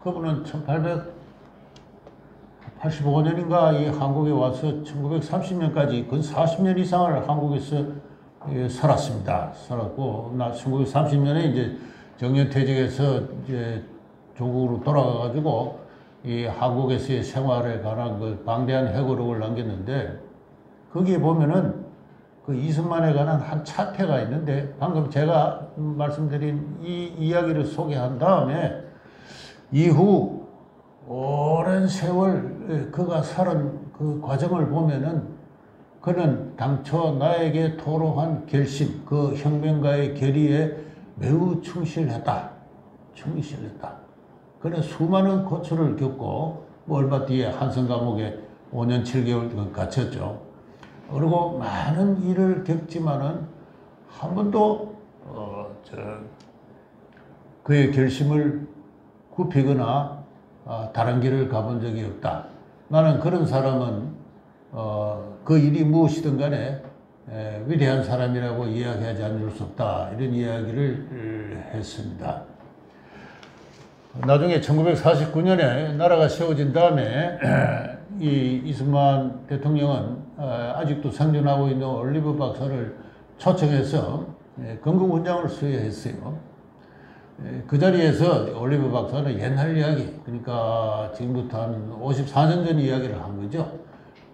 그분은 1885년인가 이 한국에 와서 1930년까지 근 40년 이상을 한국에서 살았습니다. 살았고, 1930년에 이제 정년퇴직해서 이제 조국으로 돌아가가지고 이 한국에서의 생활에 관한 그 방대한 회고록을 남겼는데, 거기에 보면은 그 이승만에 관한 한 차태가 있는데, 방금 제가 말씀드린 이 이야기를 소개한 다음에 이후 오랜 세월 그가 살은 그 과정을 보면은 그는 당초 나에게 토로한 결심, 그 혁명가의 결의에 매우 충실했다. 그는 수많은 고초를 겪고 얼마 뒤에 한성 감옥에 5년 7개월 갇혔죠. 그리고 많은 일을 겪지만은 한 번도 그의 결심을 굽히거나 다른 길을 가본 적이 없다. 나는 그런 사람은 그 일이 무엇이든 간에 위대한 사람이라고 이야기하지 않을 수 없다. 이런 이야기를 했습니다. 나중에 1949년에 나라가 세워진 다음에 이 이승만 대통령은 아직도 생존하고 있는 올리버 박사를 초청해서 건국훈장을 수여했어요. 그 자리에서 올리버 박사는 옛날 이야기, 그러니까 지금부터 한 54년 전 이야기를 한 거죠.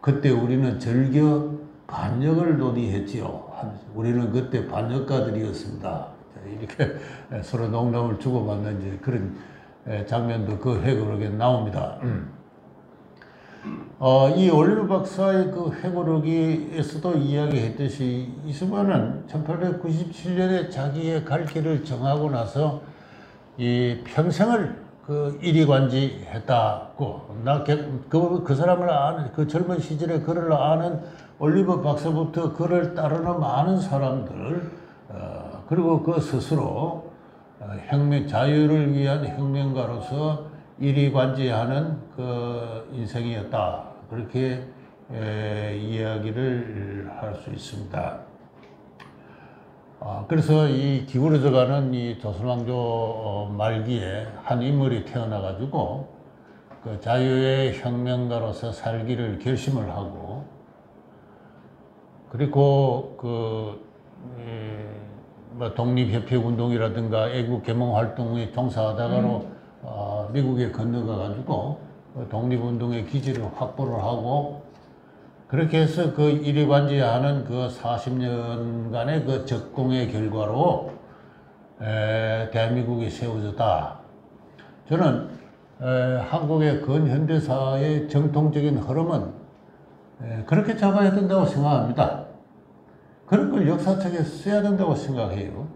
그때 우리는 절겨 반역을 논의했지요. 우리는 그때 반역가들이었습니다. 이렇게 서로 농담을 주고받는 이제 그런 장면도 그 회고록에 나옵니다. 이 올리버 박사의 그 회고록에서도 이야기했듯이 이승만은 1897년에 자기의 갈 길을 정하고 나서 이 평생을 그 일이관지했다고, 그 사람을 아는, 그 젊은 시절에 그를 아는 올리버 박사부터 그를 따르는 많은 사람들, 그리고 그 스스로 자유를 위한 혁명가로서 일이관지하는 그 인생이었다. 그렇게 이야기를 할 수 있습니다. 그래서 이 기울어져가는 이 조선왕조 말기에 한 인물이 태어나가지고 그 자유의 혁명가로서 살기를 결심을 하고, 그리고 뭐 독립협회 운동이라든가 애국 개몽 활동에 종사하다가로 미국에 건너가가지고 독립운동의 기지를 확보를 하고, 그렇게 해서 그 일이관지하는 그 40년간의 그 적공의 결과로 대한민국이 세워졌다. 저는 한국의 근현대사의 정통적인 흐름은 그렇게 잡아야 된다고 생각합니다. 그런 걸 역사책에 써야 된다고 생각해요.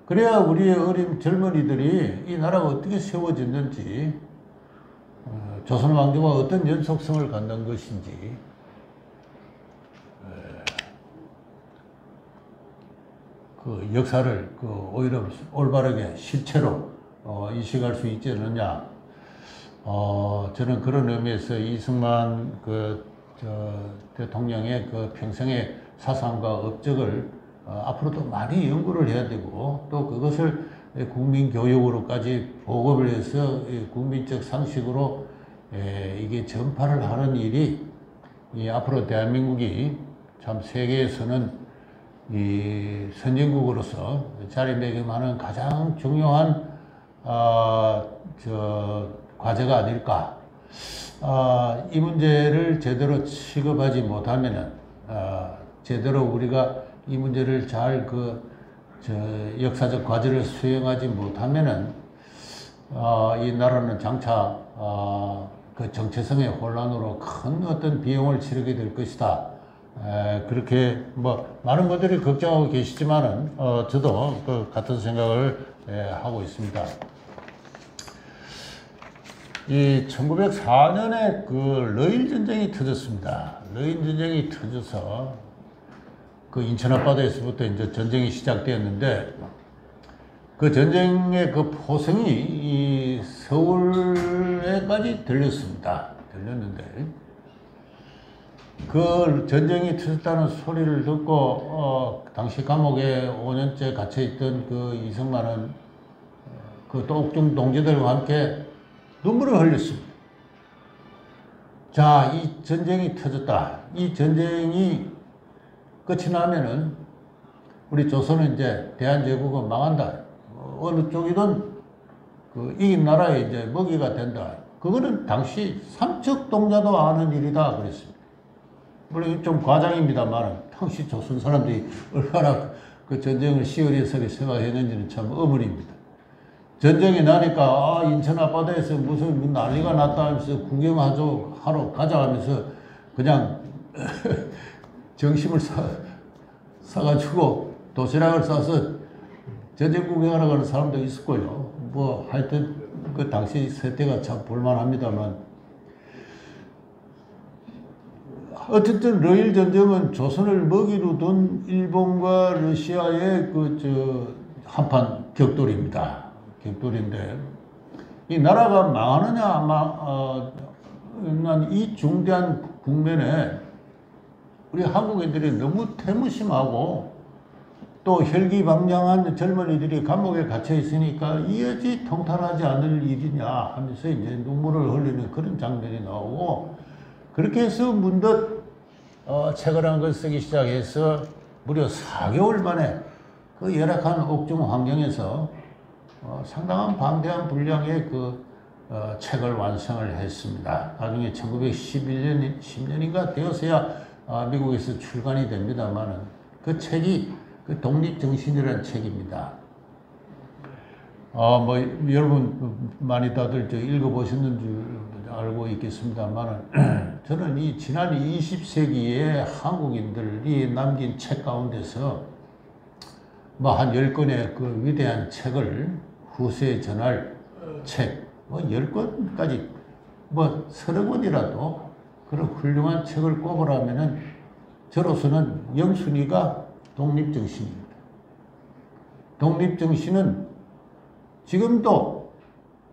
그래야 우리의 어린 젊은이들이 이 나라가 어떻게 세워졌는지, 조선 왕조가 어떤 연속성을 갖는 것인지, 그 역사를 오히려 올바르게 실체로 인식할 수 있지 않느냐. 저는 그런 의미에서 이승만 대통령의 그 평생의 사상과 업적을 앞으로도 많이 연구를 해야 되고, 또 그것을 국민 교육으로까지 보급을 해서 국민적 상식으로 이게 전파를 하는 일이 앞으로 대한민국이 참 세계에서는 이 선진국으로서 자리매김하는 가장 중요한 과제가 아닐까. 이 문제를 제대로 취급하지 못하면은, 제대로 우리가 이 문제를 잘 역사적 과제를 수행하지 못하면은, 이 나라는 장차 그 정체성의 혼란으로 큰 어떤 비용을 치르게 될 것이다. 그렇게 뭐 많은 분들이 걱정하고 계시지만은 저도 그 같은 생각을 하고 있습니다. 이 1904년에 그 러일 전쟁이 터졌습니다. 러일 전쟁이 터져서 그 인천 앞바다에서부터 이제 전쟁이 시작되었는데 그 전쟁의 그 포성이 이 서울에까지 들렸습니다. 들렸는데 그 전쟁이 터졌다는 소리를 듣고 당시 감옥에 5년째 갇혀있던 그 이승만은 그 옥중 동지들과 함께 눈물을 흘렸습니다. 자, 이 전쟁이 터졌다. 이 전쟁이 끝이 나면은 우리 조선은 이제 대한제국은 망한다. 어느 쪽이든 그 이긴 나라에 이제 먹이가 된다. 그거는 당시 삼척동자도 아는 일이다 그랬습니다. 물론 좀 과장입니다만 당시 조선 사람들이 얼마나 그 전쟁을 시어리스하게 생각했는지는 참 어머니입니다. 전쟁이 나니까 인천 앞바다에서 무슨 난리가 났다 하면서 구경하러 가자 하면서 그냥 정심을 사가지고 도시락을 싸서 전쟁 구경하러 가는 사람도 있었고요. 뭐 하여튼 그 당시 세태가 참 볼만합니다만 어쨌든 러일 전쟁은 조선을 먹이로 둔 일본과 러시아의 한판 격돌입니다. 격돌인데 이 나라가 망하느냐 난 이 중대한 국면에 우리 한국인들이 너무 태무심하고 또 혈기방장한 젊은이들이 감옥에 갇혀 있으니까 이어지 통탄하지 않을 일이냐 하면서 이제 눈물을 흘리는 그런 장면이 나오고 그렇게 해서 문득 책을 한 권 쓰기 시작해서 무려 4개월 만에 그 열악한 옥중 환경에서 상당한 방대한 분량의 책을 완성을 했습니다. 나중에 1911년, 10년인가 되어서야 미국에서 출간이 됩니다만은 그 책이 그 독립정신이라는 책입니다. 여러분 많이 다들 읽어보셨는 줄 알고 있겠습니다만은 저는 이 지난 20세기의 한국인들이 남긴 책 가운데서 한 10권의 그 위대한 책을 후세에 전할 책, 10권까지, 30권이라도 그런 훌륭한 책을 꼽으라면은 저로서는 영순위가 독립정신입니다. 독립정신은 지금도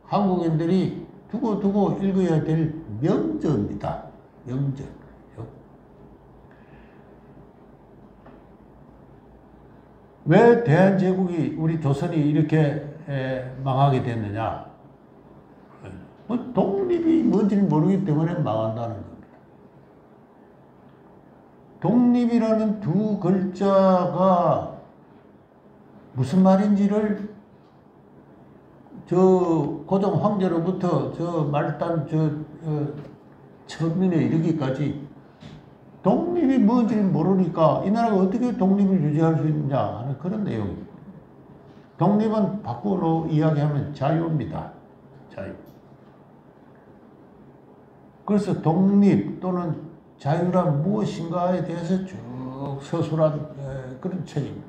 한국인들이 두고두고 읽어야 될 명저입니다. 명저. 왜 대한제국이 우리 조선이 이렇게 망하게 됐느냐? 독립이 뭔지는 모르기 때문에 망한다는 겁니다. 독립이라는 두 글자가 무슨 말인지를 고종 황제로부터 말단 천민에 이르기까지 독립이 뭔지를 모르니까 이 나라가 어떻게 독립을 유지할 수 있느냐 하는 그런 내용입니다. 독립은 바꾸어 이야기하면 자유입니다. 자유. 그래서 독립 또는 자유란 무엇인가에 대해서 쭉 서술한 그런 책입니다.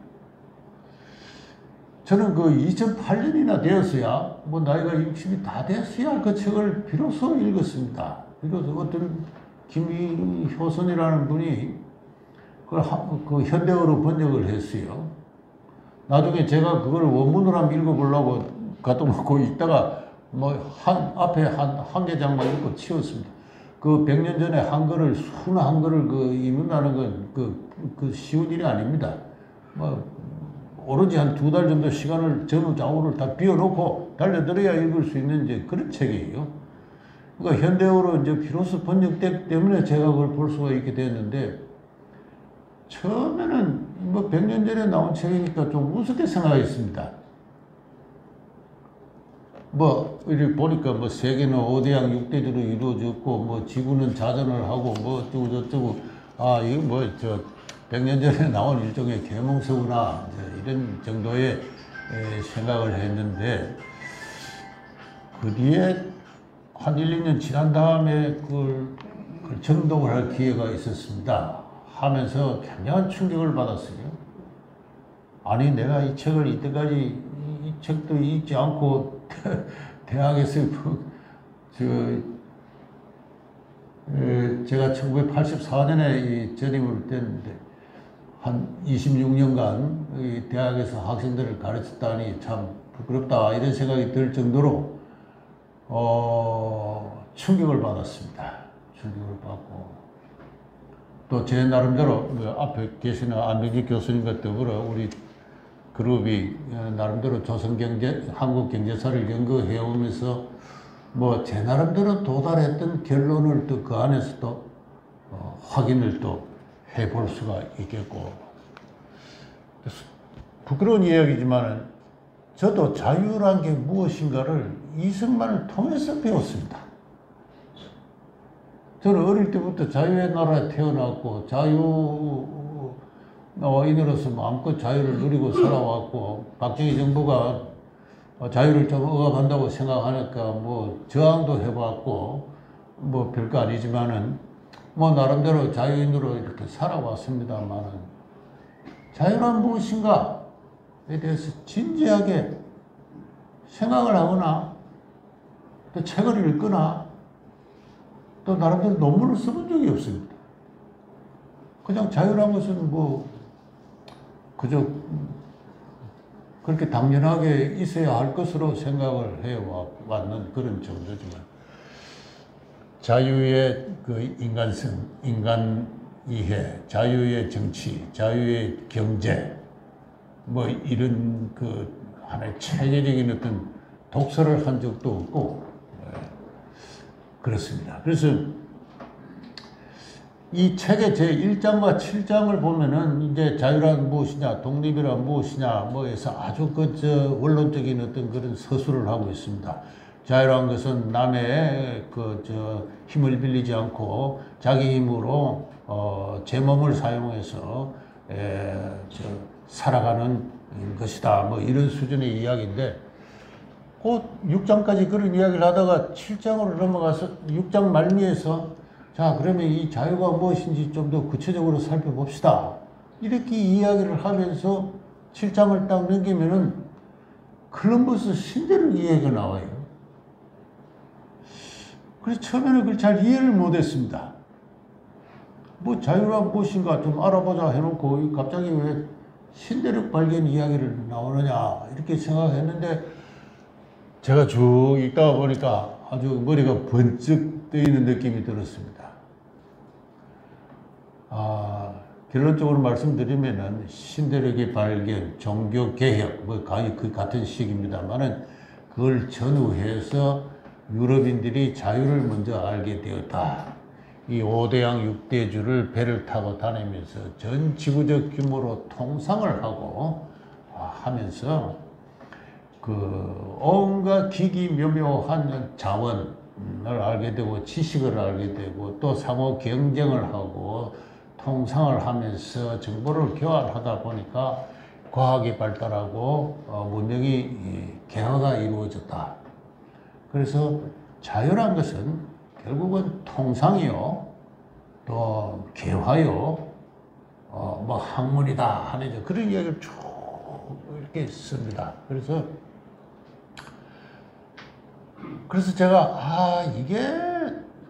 저는 2008년이나 되었어야, 나이가 60이 다 됐어야 그 책을 비로소 읽었습니다. 비로소 어떤 김효선이라는 분이 그 현대어로 번역을 했어요. 나중에 제가 그걸 원문으로 한번 읽어보려고 갖다 놓고 있다가 앞에 한 개장만 읽고 치웠습니다. 그 100년 전에 한글을, 순 한글을 읽는다는 건 쉬운 일이 아닙니다. 오로지 한 2달 정도 시간을 전후 좌우를 다 비워놓고 달려들어야 읽을 수 있는 이제 그런 책이에요. 그러니까 현대어로 이제 비로소 번역됐기 때문에 제가 그걸 볼 수가 있게 됐는데, 처음에는 100년 전에 나온 책이니까 좀 우습게 생각했습니다. 이렇게 보니까 세계는 5대양 6대주로 이루어졌고, 지구는 자전을 하고, 어쩌고저쩌고, 이거 100년 전에 나온 일종의 계몽서구나, 이런 정도의 생각을 했는데, 그 뒤에 한 1, 2년 지난 다음에 그걸 정독을 할 기회가 있었습니다. 하면서 굉장한 충격을 받았어요. 아니, 내가 이 책을 이때까지 이 책도 읽지 않고 대학에서 제가 1984년에 전임을 뗐는데 한 26년간 이 대학에서 학생들을 가르쳤다니 참 부끄럽다 이런 생각이 들 정도로 충격을 받았습니다. 충격을 받고 또 제 나름대로 앞에 계시는 안병지 교수님과 더불어 우리 그룹이 나름대로 한국경제사를 연구해 오면서 뭐 제 나름대로 도달했던 결론을 또 그 안에서 또 확인을 또 해볼 수가 있겠고, 부끄러운 이야기지만 저도 자유란 게 무엇인가를 이승만을 통해서 배웠습니다. 저는 어릴 때부터 자유의 나라에 태어났고 자유인으로서 마음껏 자유를 누리고 살아왔고, 박정희 정부가 자유를 좀 억압한다고 생각하니까 뭐 저항도 해봤고 뭐 별거 아니지만은 뭐 나름대로 자유인으로 이렇게 살아왔습니다만은, 자유란 무엇인가에 대해서 진지하게 생각을 하거나 또 책을 읽거나 또 나름대로 논문을 써본 적이 없습니다. 그냥 자유란 것은 뭐 그저 그렇게 당연하게 있어야 할 것으로 생각을 해왔는 그런 정도지만, 자유의 그 인간성, 인간 이해, 자유의 정치, 자유의 경제, 뭐 이런 그 하나의 체계적인 어떤 독서를 한 적도 없고, 그렇습니다. 그래서 이 책의 제 1장과 7장을 보면은 이제 자유란 무엇이냐, 독립이란 무엇이냐, 뭐해서 아주 원론적인 어떤 그런 서술을 하고 있습니다. 자유란 것은 남의 힘을 빌리지 않고 자기 힘으로 제 몸을 사용해서 살아가는 것이다. 뭐 이런 수준의 이야기인데, 그 6장까지 그런 이야기를 하다가 7장으로 넘어가서 6장 말미에서 자, 그러면 이 자유가 무엇인지 좀 더 구체적으로 살펴봅시다. 이렇게 이야기를 하면서 7장을 딱 넘기면은 콜럼버스 신대륙 이야기가 나와요. 그래서 처음에는 그걸 잘 이해를 못했습니다. 뭐 자유란 무엇인가 좀 알아보자 해놓고 갑자기 왜 신대륙 발견 이야기를 나오느냐 이렇게 생각했는데, 제가 쭉 읽다가 보니까 아주 머리가 번쩍 뜨이는 느낌이 들었습니다. 결론적으로 말씀드리면은 신대륙의 발견, 종교개혁, 뭐 거의 그 같은 시기입니다만은 그걸 전후해서 유럽인들이 자유를 먼저 알게 되었다. 이 5대양 6대주를 배를 타고 다니면서 전 지구적 규모로 통상을 하고 하면서 그 온갖 기기묘묘한 자원을 알게 되고 지식을 알게 되고 또 상호 경쟁을 하고 통상을 하면서 정보를 교환하다 보니까 과학이 발달하고 문명이 개화가 이루어졌다. 그래서 자유란 것은 결국은 통상이요, 또 개화요, 뭐 학문이다 하는 그런 이야기를 쭉 이렇게 씁니다. 그래서 제가 이게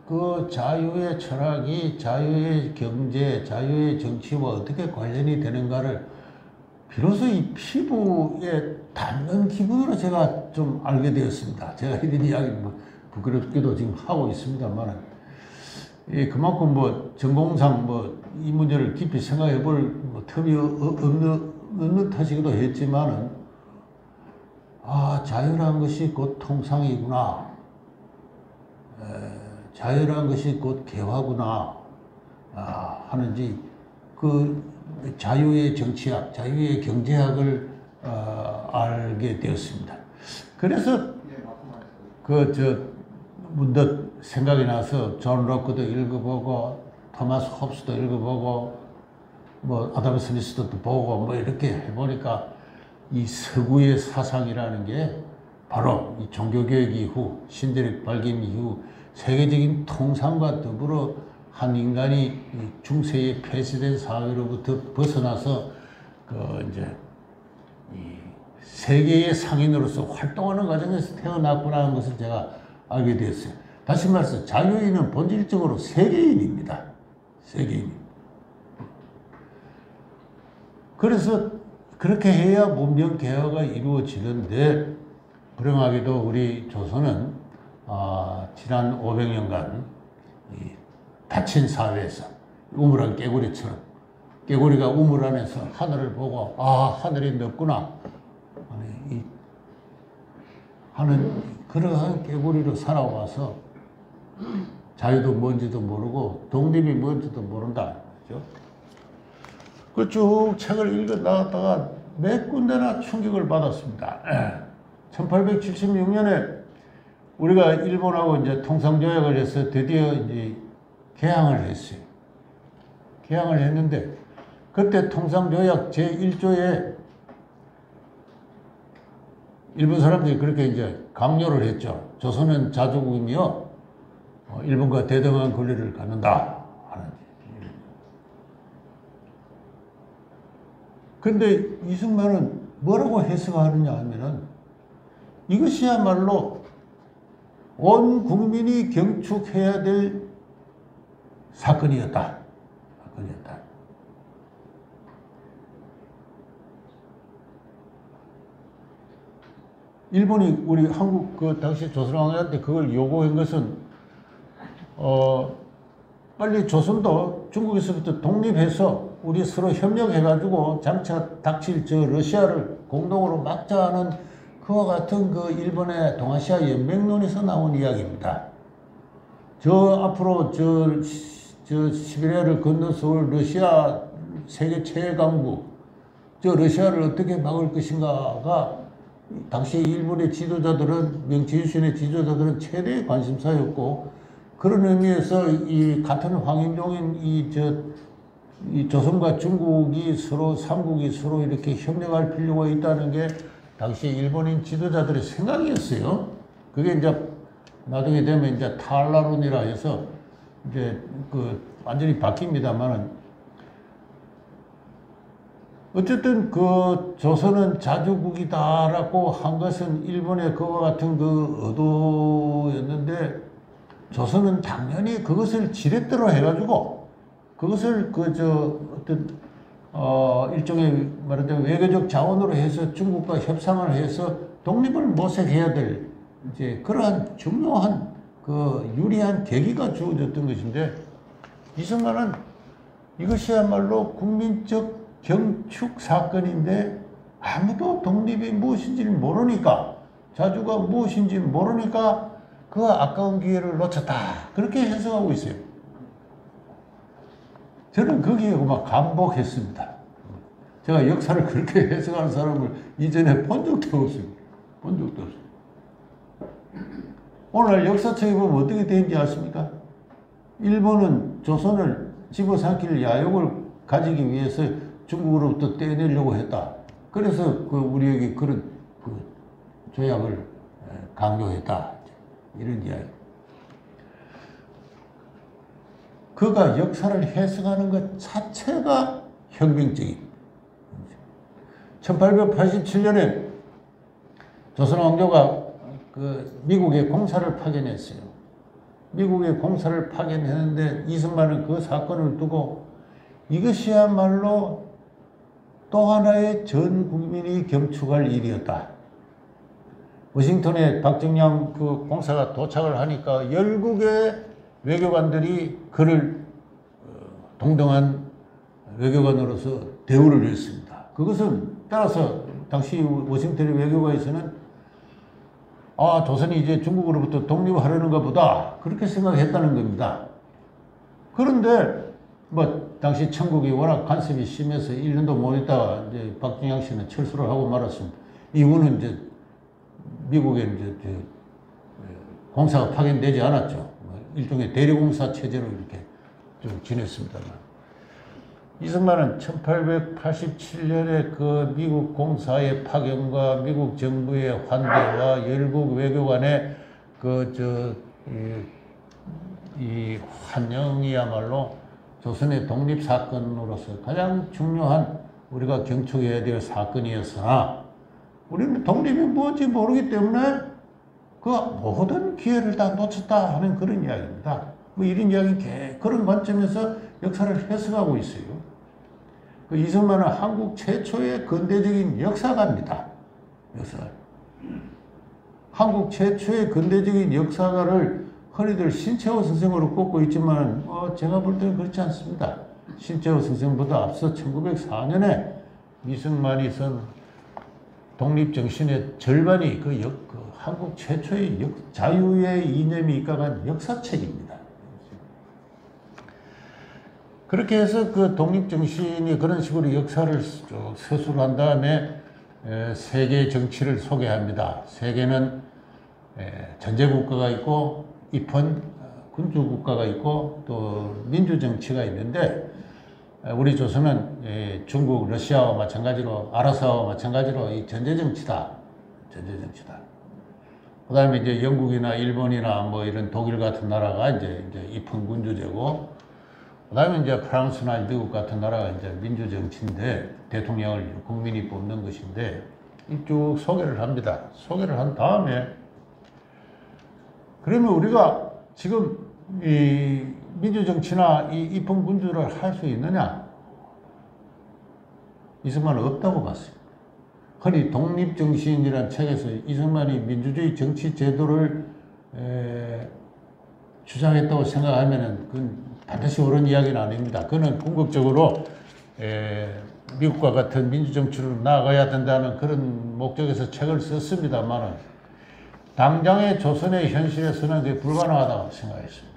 그 자유의 철학이 자유의 경제, 자유의 정치와 어떻게 관련이 되는가를 비로소 이 피부에 닿는 기분으로 제가 좀 알게 되었습니다. 제가 이런 이야기 뭐 부끄럽기도 지금 하고 있습니다만, 그만큼 뭐 전공상 뭐 이 문제를 깊이 생각해 볼 틈이 없는 탓이기도 했지만은, 자유란 것이 곧 통상이구나. 자유란 것이 곧 개화구나. 하는지, 그 자유의 정치학, 자유의 경제학을 알게 되었습니다. 그래서 문득 생각이 나서 존 로크도 읽어보고 토마스 홉스도 읽어보고 뭐 아담 스미스도 보고 뭐 이렇게 해보니까 이 서구의 사상이라는 게 바로 이 종교개혁 이후, 신대륙 발견 이후 세계적인 통상과 더불어 한 인간이 중세의 폐쇄된 사회로부터 벗어나서 이제 이 세계의 상인으로서 활동하는 과정에서 태어났구나 하는 것을 제가 알게 되었어요. 다시 말해서 자유인은 본질적으로 세계인입니다. 세계인. 그래서 그렇게 해야 문명 개화가 이루어지는데 불행하게도 우리 조선은 지난 500년간 이 닫힌 사회에서 우물안 깨구리처럼 깨구리가 우물 안에서 하늘을 보고 하늘이 넓구나 하는 그러한 깨구리로 살아와서 자유도 뭔지도 모르고 독립이 뭔지도 모른다. 그죠? 그 쭉 책을 읽어 나갔다가 몇 군데나 충격을 받았습니다. 1876년에 우리가 일본하고 이제 통상조약을 해서 드디어 이제 개항을 했어요. 개항을 했는데 그때 통상조약 제1조에 일본 사람들이 그렇게 이제 강요를 했죠. 조선은 자주국이며 일본과 대등한 권리를 갖는다 하는. 근데 이승만은 뭐라고 해석하느냐 하면은 이것이야말로 온 국민이 경축해야 될 사건이었다. 일본이 우리 한국 그 당시 조선왕한테 그걸 요구한 것은 빨리 조선도 중국에서부터 독립해서 우리 서로 협력해가지고 장차 닥칠 저 러시아를 공동으로 막자는 그와 같은 그 일본의 동아시아 연맹론에서 나온 이야기입니다. 저 앞으로 저 시베리아를 건너서 러시아 세계 최강국 저 러시아를 어떻게 막을 것인가가 당시 일본의 지도자들은 명치유신의 지도자들은 최대의 관심사였고 그런 의미에서 이 같은 황인종인 이 조선과 중국이 서로 삼국이 서로 이렇게 협력할 필요가 있다는 게 당시 일본인 지도자들의 생각이었어요. 그게 이제 나중에 되면 이제 탈라론이라 해서 이제 그 완전히 바뀝니다만은 어쨌든 그 조선은 자주국이다라고 한 것은 일본의 그와 같은 그 의도였는데 조선은 당연히 그것을 지렛대로 해가지고 그것을 어떤 일종의 말하자면 외교적 자원으로 해서 중국과 협상을 해서 독립을 모색해야 될 이제 그러한 중요한 그 유리한 계기가 주어졌던 것인데 이승만은 이것이야말로 국민적 경축 사건인데 아무도 독립이 무엇인지를 모르니까 자주가 무엇인지 모르니까 그 아까운 기회를 놓쳤다 그렇게 해석하고 있어요. 저는 거기에 막 감복했습니다. 제가 역사를 그렇게 해석하는 사람을 이전에 본 적도 없어요. 본 적도 없어요. 오늘 역사책에 보면 어떻게 되는지 아십니까? 일본은 조선을 집어삼킬 야욕을 가지기 위해서 중국으로부터 떼내려고 했다. 그래서 그 우리에게 그런 그 조약을 강요했다. 이런 이야기. 그가 역사를 해석하는 것 자체가 혁명적인. 1887년에 조선 왕조가 그 미국의 공사를 파견했어요. 미국의 공사를 파견했는데 이승만은 그 사건을 두고 이것이야말로 또 하나의 전 국민이 경축할 일이었다. 워싱턴에 박정량 그 공사가 도착을 하니까 열국의 외교관들이 그를 동등한 외교관으로서 대우를 했습니다. 그것은 따라서 당시 워싱턴의 외교관에서는 조선이 이제 중국으로부터 독립하려는가 보다 그렇게 생각했다는 겁니다. 그런데 당시 청국이 워낙 간섭이 심해서 1년도 못 있다가 이제 박정량 씨는 철수를 하고 말았습니다. 이후는 이제 미국에 이제 공사가 파견되지 않았죠. 일종의 대리공사 체제로 이렇게 좀 지냈습니다만. 이승만은 1887년에 그 미국 공사의 파견과 미국 정부의 환대와 열국 외교관의 이 환영이야말로 조선의 독립 사건으로서 가장 중요한 우리가 경축해야 될 사건이었으나 우리는 독립이 뭔지 모르기 때문에 그 모든 기회를 다 놓쳤다 하는 그런 이야기입니다. 뭐 이런 이야기 그런 관점에서 역사를 해석하고 있어요. 그 이승만은 한국 최초의 근대적인 역사가입니다. 역사가. 한국 최초의 근대적인 역사가를 흔히들 신채호 선생으로 꼽고 있지만 제가 볼 때는 그렇지 않습니다. 신채호 선생보다 앞서 1904년에 이승만이 쓴 독립정신의 절반이 그 한국 최초의 자유의 이념이 입각한 역사책입니다. 그렇게 해서 그 독립정신이 그런 식으로 역사를 쭉 서술을 한 다음에 세계 정치를 소개합니다. 세계는 전제국가가 있고 입헌 군주국가가 있고 또 민주정치가 있는데 우리 조선은 중국, 러시아와 마찬가지로 아라사와 마찬가지로 이 전제정치다. 전제정치다. 그 다음에 이제 영국이나 일본이나 뭐 이런 독일 같은 나라가 이제 입헌 군주제고, 그 다음에 이제 프랑스나 미국 같은 나라가 이제 민주정치인데 대통령을 국민이 뽑는 것인데 쭉 소개를 합니다. 소개를 한 다음에 그러면 우리가 지금 이 민주정치나 이 입헌군주를 할 수 있느냐? 이승만은 없다고 봤습니다. 흔히 독립정신이라는 책에서 이승만이 민주주의 정치 제도를 주장했다고 생각하면은 그건 반드시 옳은 이야기는 아닙니다. 그는 궁극적으로 미국과 같은 민주정치로 나아가야 된다는 그런 목적에서 책을 썼습니다만은 당장의 조선의 현실에서는 그게 불가능하다고 생각했습니다.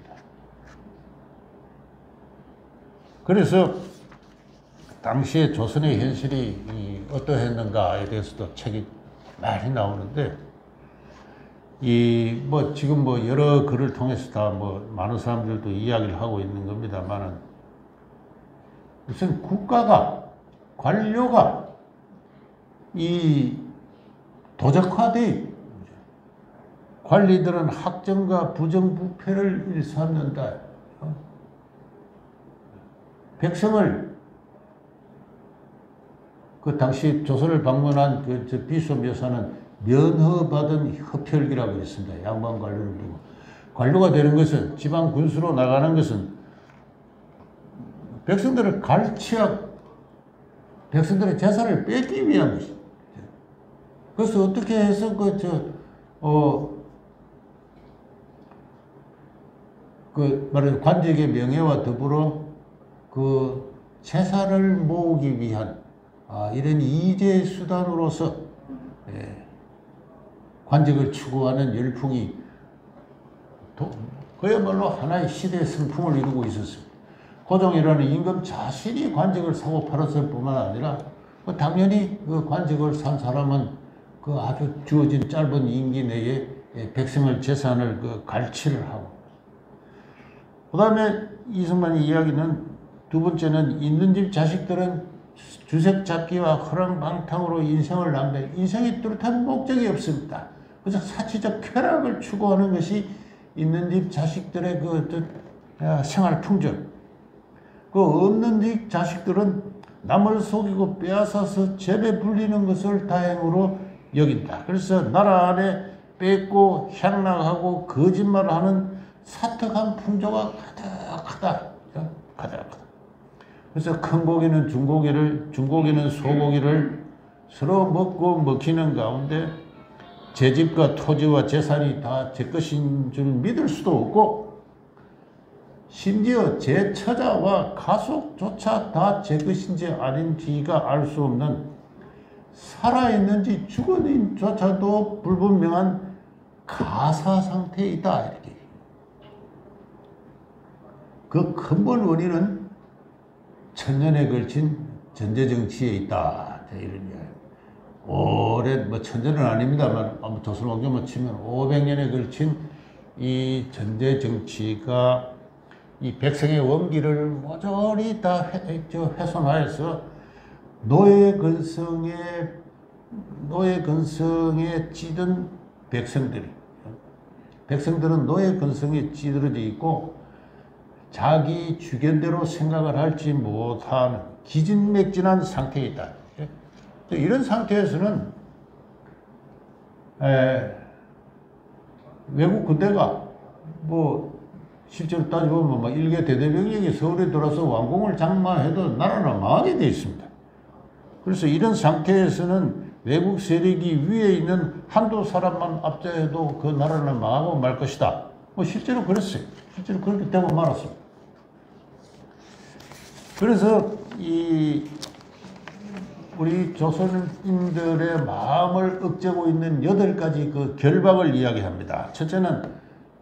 그래서 당시에 조선의 현실이 어떠했는가에 대해서도 책이 많이 나오는데 지금 여러 글을 통해서 다 많은 사람들도 이야기를 하고 있는 겁니다만은 우선 관료가 도적화돼 관리들은 학정과 부정부패를 일삼는다. 백성을 그 당시 조선을 방문한 그 비숍 여사는 면허받은 흡혈귀라고 했습니다. 양반 관료를 두고. 관료가 되는 것은 지방 군수로 나가는 것은 백성들을 갈취하고 백성들의 재산을 뺏기 위한 것입니다. 그래서 어떻게 해서 말하자면 관직의 명예와 더불어 그 재산을 모으기 위한 이런 이재 수단으로서 관직을 추구하는 열풍이 그야말로 하나의 시대의 성풍을 이루고 있었습니다. 고종이라는 임금 자신이 관직을 사고 팔았을 뿐만 아니라 당연히 그 관직을 산 사람은 그 아주 주어진 짧은 임기 내에 백성을 재산을 갈취를 하고, 그 다음에 이승만의 이야기는 두 번째는 있는 집 자식들은 주색 잡기와 허랑방탕으로 인생을 낭비해 인생이 뚜렷한 목적이 없습니다. 그래서 사치적 쾌락을 추구하는 것이 있는 집 자식들의 생활 풍전. 그 없는 집 자식들은 남을 속이고 빼앗아서 재배 불리는 것을 다행으로 여긴다. 그래서 나라 안에 뺏고 향락하고 거짓말하는 사특한 풍조가 가득하다. 그래서 큰 고기는 중고기는 소고기를 서로 먹고 먹히는 가운데 제 집과 토지와 재산이 다 제 것인 줄 믿을 수도 없고, 심지어 제 처자와 가족조차 다 제 것인지 아닌지가 알 수 없는 살아있는지 죽었는지조차도 불분명한 가사 상태에 있다. 이렇게. 그 근본 원인은 천년에 걸친 전제정치에 있다. 이런 이야기. 오랜, 천년은 아닙니다만, 조선 왕조만 치면 500년에 걸친 이 전제정치가 이 백성의 원기를 모조리 다 훼손하여서 노예 근성에 찌든 백성들은 노예 근성에 찌들어져 있고 자기 주견대로 생각을 할지 못하는 기진맥진한 상태에 있다. 이런 상태에서는 외국 군대가 뭐 실제로 따져보면 막 일개 대대병력이 서울에 들어와서 왕궁을 장만해도 나라는 망하게 돼 있습니다. 그래서 이런 상태에서는 외국 세력이 위에 있는 한두 사람만 압제해도 그 나라는 망하고 말 것이다. 뭐 실제로 그랬어요. 실제로 그렇게 되고 말았습니다. 그래서 우리 조선인들의 마음을 억제고 있는 8가지 그 결박을 이야기합니다. 첫째는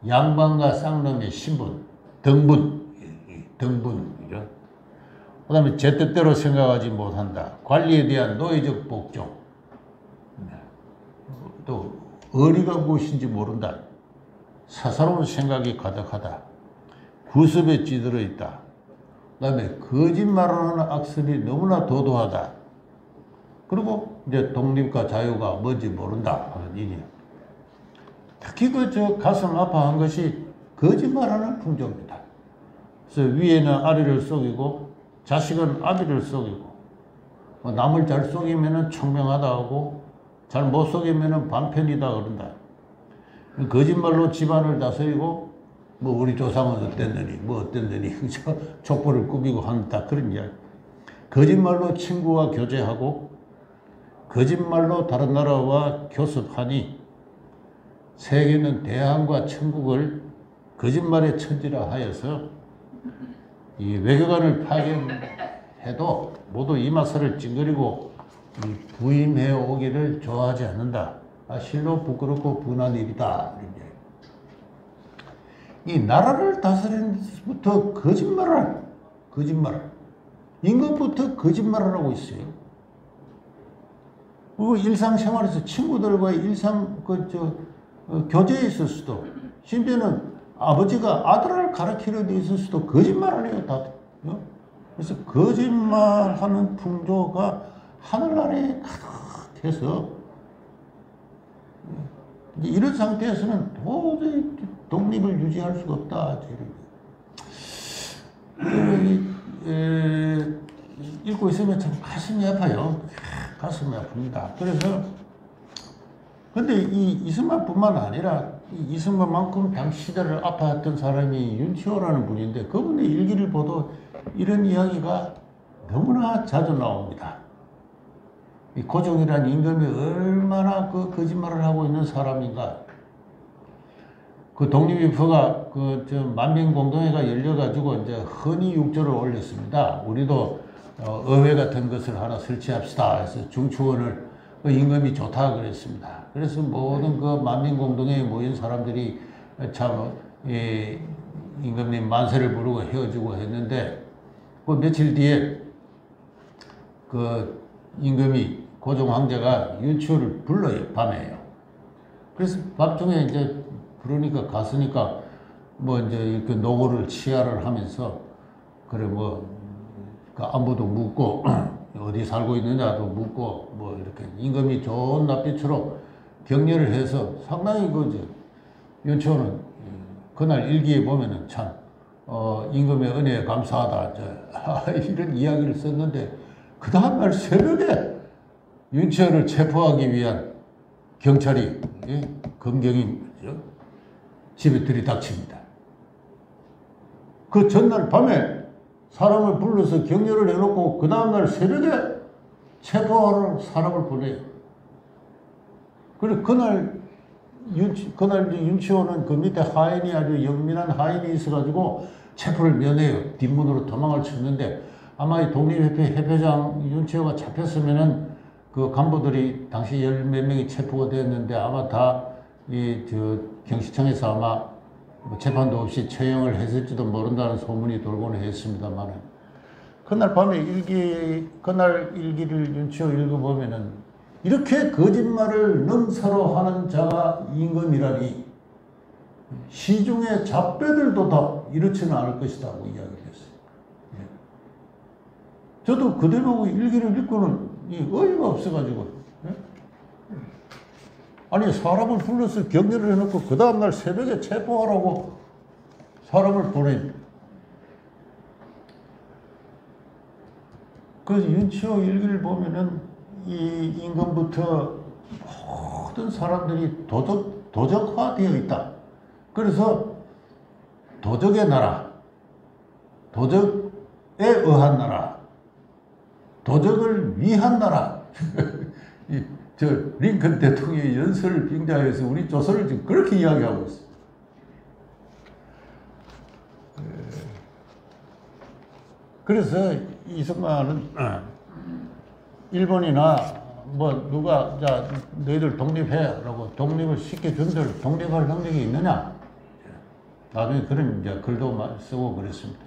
양반과 쌍놈의 신분, 등분이죠. 그 다음에 제 뜻대로 생각하지 못한다. 관리에 대한 노예적 복종. 또 어리가 무엇인지 모른다. 사사로운 생각이 가득하다. 구습에 찌들어 있다. 그 다음에 거짓말하는 악설이 너무나 도도하다. 그리고 이제 독립과 자유가 뭔지 모른다 하는 일이에요. 특히 가슴 아파한 것이 거짓말하는 풍조입니다. 그래서 위에는 아래를 속이고 자식은 아비를 속이고 남을 잘 속이면은 총명하다 하고 잘 못 속이면은 반편이다 그런다. 거짓말로 집안을 다스리고 뭐 우리 조상은 어땠느니 뭐 어땠느니 족보를 꾸미고 한다 그런 이야기. 거짓말로 친구와 교제하고 거짓말로 다른 나라와 교섭하니 세계는 대한과 천국을 거짓말의 천지라 하여서 이 외교관을 파견해도 모두 이마살을 찡그리고 부임해 오기를 좋아하지 않는다. 실로 부끄럽고 분한 일이다. 이 나라를 다스리는 데부터 거짓말. 임금부터 거짓말을 하고 있어요. 그리고 일상생활에서 친구들과의 교제에 있어서도 심지어는 아버지가 아들을 가르치는 데 있어서도 거짓말을 해요. 다들. 그래서 거짓말하는 풍조가 하늘나라에 가득해서 이런 상태에서는 도저히 독립을 유지할 수가 없다. 읽고 있으면 참 가슴이 아파요. 가슴이 아픕니다. 그래서 근데 이 이승만뿐만 아니라 이승만만큼 당시 시대를 아파했던 사람이 윤치호라는 분인데 그분의 일기를 봐도 이런 이야기가 너무나 자주 나옵니다. 이 고종이라는 임금이 얼마나 그 거짓말을 하고 있는 사람인가. 그 독립유포가 만민공동회가 열려가지고 이제 헌의육조를 올렸습니다. 우리도 의회 같은 것을 하나 설치합시다. 해서 중추원을 그 임금이 좋다 그랬습니다. 그래서 모든 그 만민공동회에 모인 사람들이 참 임금님 만세를 부르고 헤어지고 했는데 그 며칠 뒤에 그 임금이 고종 황제가 윤치호를 불러요. 밤에요. 그래서 밤중에 이제 부르니까 갔으니까 뭐 이제 이렇게 노고를 치하를 하면서 그래 뭐 그 안부도 묻고 어디 살고 있느냐도 묻고 뭐 이렇게 임금이 좋은 낯빛으로 격려를 해서 상당히 윤치호는 그날 일기에 보면은 참 임금의 은혜에 감사하다 이런 이야기를 썼는데 그 다음날 새벽에 윤치호를 체포하기 위한 경찰이 검경이 집에 들이닥칩니다. 그 전날 밤에 사람을 불러서 격려를 해놓고 그 다음날 새벽에 체포하러 사람을 보내요. 그리고 그날 윤치호는 그 밑에 하인이 아주 영민한 하인이 있어가지고 체포를 면해요. 뒷문으로 도망을 쳤는데 아마 이 독립협회 협회장 윤치호가 잡혔으면은 그 간부들이 당시 10몇 명이 체포가 됐는데 아마 다 경시청에서 아마 재판도 없이 처형을 했을지도 모른다는 소문이 돌고는 했습니다만 그날 밤에 그날 일기를 윤치호 읽어보면은 이렇게 거짓말을 능사로 하는 자가 임금이라니 시중의 잡배들도 다 이렇지는 않을 것이다 하고 이야기를 했어요. 저도 그대로 일기를 읽고는 어이가 없어가지고 아니 사람을 불러서 격려를 해놓고 그 다음날 새벽에 체포하라고 사람을 보내. 그래서 윤치호 일기를 보면은 이 임금부터 모든 사람들이 도적화되어 있다. 그래서 도적의 나라, 도적에 의한 나라, 도적을 위한 나라. 저 링컨 대통령의 연설을 빙자해서 우리 조선을 지금 그렇게 이야기하고 있어요. 그래서 이승만은 일본이나 뭐 누가 자 너희들 독립해라고 독립을 시켜준들 독립할 능력이 있느냐? 나중에 그런 이제 글도 쓰고 그랬습니다.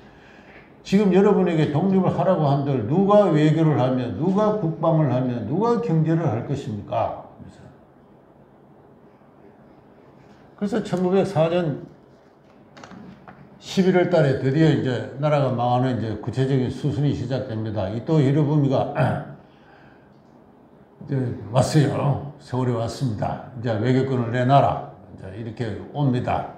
지금 여러분에게 독립을 하라고 한들 누가 외교를 하면, 누가 국방을 하면, 누가 경제를 할 것입니까? 그래서 1904년 11월 달에 드디어 이제 나라가 망하는 이제 구체적인 수순이 시작됩니다. 이토 히로부미가 이제 왔어요. 서울에 왔습니다. 이제 외교권을 내놔라. 이제 이렇게 옵니다.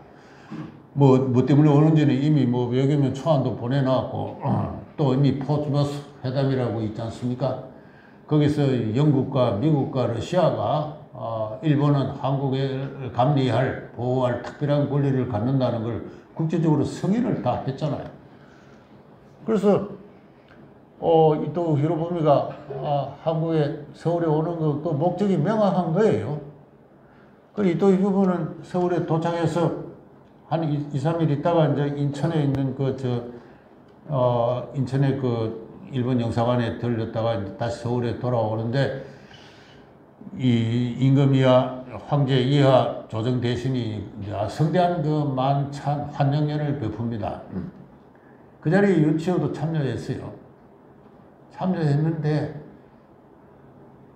뭐 때문에 오는지는 이미 뭐 외교면 초안도 보내놨고, 또 이미 포츠머스 회담이라고 있지 않습니까? 거기서 영국과 미국과 러시아가 일본은 한국을 감리할, 보호할 특별한 권리를 갖는다는 걸 국제적으로 승인을 다 했잖아요. 그래서 이토 히로부미가 한국에 서울에 오는 것도 목적이 명확한 거예요. 그리고 이토 히로부미는 서울에 도착해서 한 2, 3일 있다가 이제 인천에 있는 인천의 일본 영사관에 들렸다가 이제 다시 서울에 돌아오는데 이 임금 이하, 황제 이하 조정 대신이 성대한 만찬 환영연을 베풉니다. 그 자리에 윤치호도 참여했어요. 참여했는데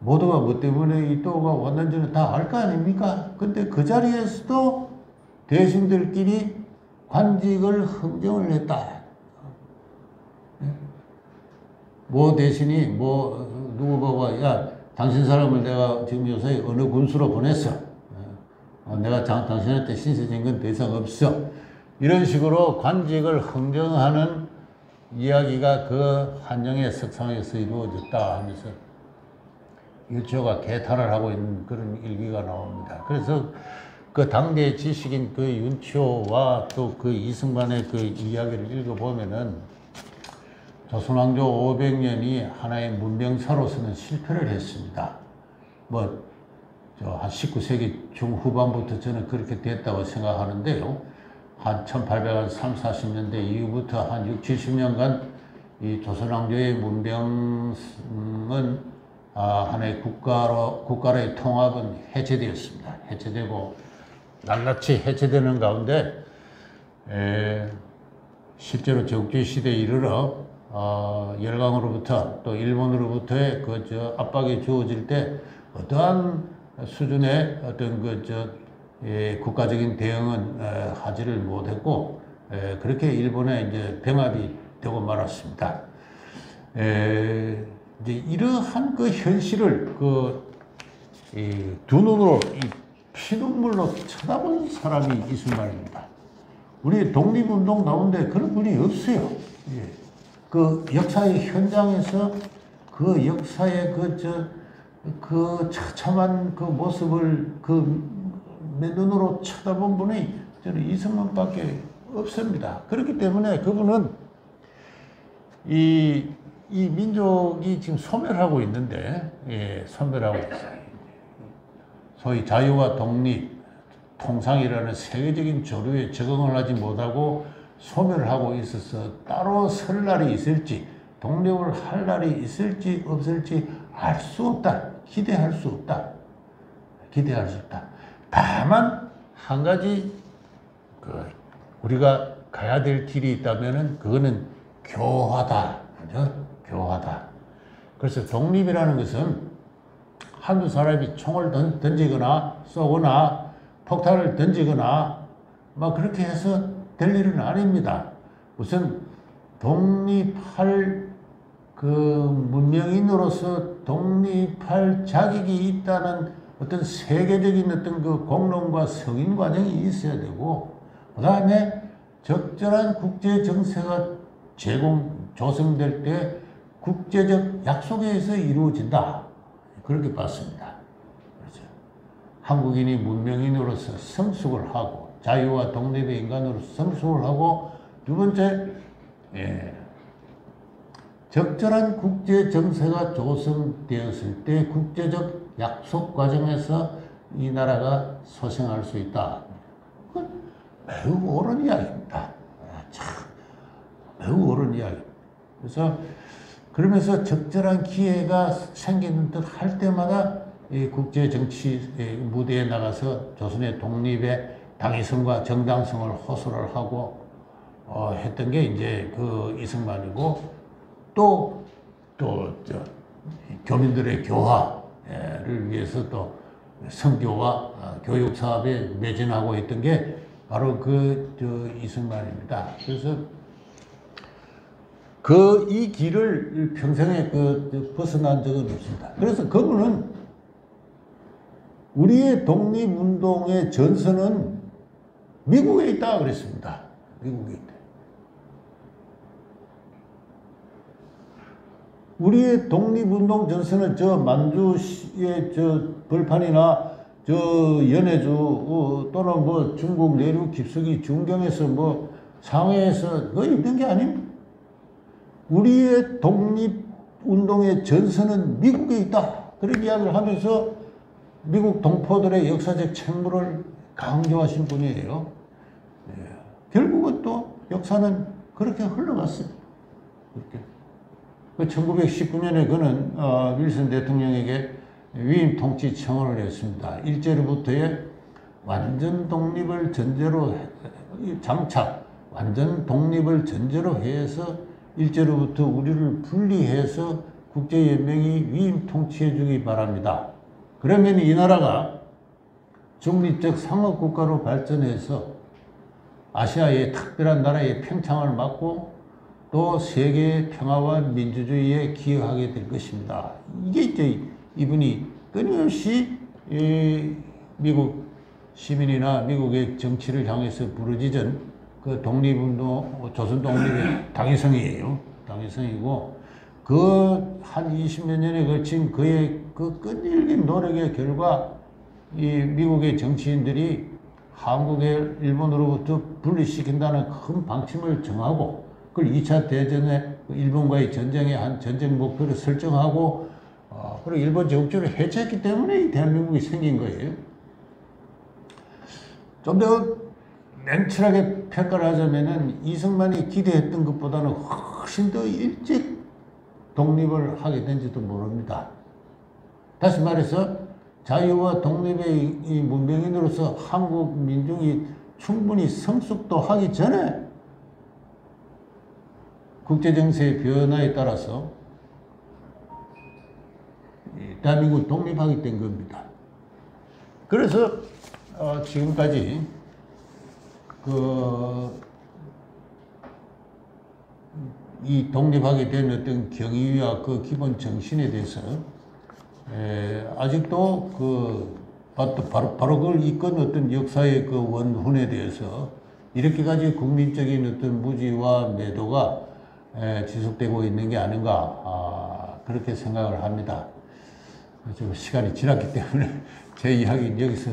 모두가 뭐 때문에 이토가 왔는지는 다 알 거 아닙니까? 근데 그 자리에서도 대신들끼리 관직을 흥정을 했다. 뭐 대신이 누구 보고 야 당신 사람을 내가 지금 요새 어느 군수로 보냈어. 내가 당신한테 신세진 건 더 이상 없어. 이런 식으로 관직을 흥정하는 이야기가 그 한영의 석상에서 이루어졌다 하면서 윤치호가 개탄을 하고 있는 그런 일기가 나옵니다. 그래서 그 당대 지식인 그 윤치호와 또 그 이승만의 그 이야기를 읽어보면은 조선왕조 500년이 하나의 문명사로서는 실패를 했습니다. 한 19세기 중후반부터 저는 그렇게 됐다고 생각하는데요. 한 1830, 40년대 이후부터 한 60, 70년간 이 조선왕조의 문명은 하나의 국가로의 통합은 해체되었습니다. 해체되고 낱낱이 해체되는 가운데 실제로 제국주의 시대에 이르러 열강으로부터 또 일본으로부터의 압박이 주어질 때 어떠한 수준의 어떤 국가적인 대응은 하지를 못했고 그렇게 일본에 이제 병합이 되고 말았습니다. 이제 이러한 그 현실을 두 눈으로 피눈물로 쳐다본 사람이 이승만입니다. 우리 독립운동 가운데 그런 분이 없어요. 그 역사의 현장에서 그 역사의 그 처참한 그 모습을 내 눈으로 쳐다본 분이 저는 이승만밖에 없습니다. 그렇기 때문에 그분은 이 민족이 지금 소멸하고 있는데, 소멸하고 있어요. 소위 자유와 독립, 통상이라는 세계적인 조류에 적응을 하지 못하고 소멸하고 있어서 따로 설 날이 있을지, 독립을 할 날이 있을지 없을지 알 수 없다. 기대할 수 없다. 기대할 수 없다. 다만 한 가지 우리가 가야 될 길이 있다면은 그거는 교화다. 그죠? 교화다. 그래서 독립이라는 것은 한두 사람이 총을 던지거나 쏘거나 폭탄을 던지거나 막 그렇게 해서 될 일은 아닙니다. 우선 독립할 문명인으로서 독립할 자격이 있다는 어떤 세계적인 어떤 공론과 승인 과정이 있어야 되고, 그 다음에 적절한 국제 정세가 조성될 때 국제적 약속에 의해서 이루어진다. 그렇게 봤습니다. 그렇죠. 한국인이 문명인으로서 성숙을 하고 자유와 독립의 인간으로 성숙을 하고, 두 번째, 적절한 국제 정세가 조성되었을 때 국제적 약속 과정에서 이 나라가 소생할 수 있다. 그건 매우 옳은 이야기입니다. 참 매우 옳은 이야기. 그래서 그러면서 적절한 기회가 생기는 듯 할 때마다 이 국제 정치 무대에 나가서 조선의 독립의 당위성과 정당성을 호소를 하고 했던 게 이제 그 이승만이고, 또 교민들의 교화를 위해서 또 선교와 교육 사업에 매진하고 있던 게 바로 이승만입니다. 그래서 이 길을 평생에 벗어난 적은 없습니다. 그래서 그분은 우리의 독립운동의 전선은 미국에 있다 그랬습니다. 미국에 있다. 우리의 독립운동 전선은 만주의 벌판이나 연해주 또는 뭐 중국 내륙 깊숙이 중경에서 상해에서 있는 게 아닙니다. 우리의 독립운동의 전선은 미국에 있다. 그런 이야기를 하면서 미국 동포들의 역사적 책무를 강조하신 분이에요. 결국은 또 역사는 그렇게 흘러갔어요. 그렇게. 1919년에 그는 윌슨 대통령에게 위임 통치 청원을 했습니다. 일제로부터의 완전 독립을 전제로 완전 독립을 전제로 해서 일제로부터 우리를 분리해서 국제연맹이 위임 통치해 주기 바랍니다. 그러면 이 나라가 중립적 상업국가로 발전해서 아시아의 특별한 나라의 평창을 막고 또 세계의 평화와 민주주의에 기여하게 될 것입니다. 이게 이제 이분이 끊임없이 미국 시민이나 미국의 정치를 향해서 부르짖은 그 독립운동, 조선 독립의 당위성이에요. 당위성이고, 한 20몇 년에 걸친 그의 그 끈질긴 노력의 결과 이 미국의 정치인들이 한국을 일본으로부터 분리시킨다는 큰 방침을 정하고, 그걸 2차 대전에 일본과의 전쟁의 한 전쟁 목표를 설정하고, 그리고 일본 제국주의를 해체했기 때문에 이 대한민국이 생긴 거예요. 좀 더 냉철하게 평가를 하자면은 이승만이 기대했던 것보다는 훨씬 더 일찍 독립을 하게 된지도 모릅니다. 다시 말해서 자유와 독립의 이 문명인으로서 한국 민중이 충분히 성숙도 하기 전에 국제정세의 변화에 따라서 대한민국 독립하게 된 겁니다. 그래서 지금까지 이 독립하게 된 어떤 경위와 그 기본 정신에 대해서 아직도 바로 그걸 이끈 어떤 역사의 그 원훈에 대해서 이렇게까지 국민적인 어떤 무지와 매도가 지속되고 있는 게 아닌가, 그렇게 생각을 합니다. 좀 시간이 지났기 때문에 제 이야기는 여기서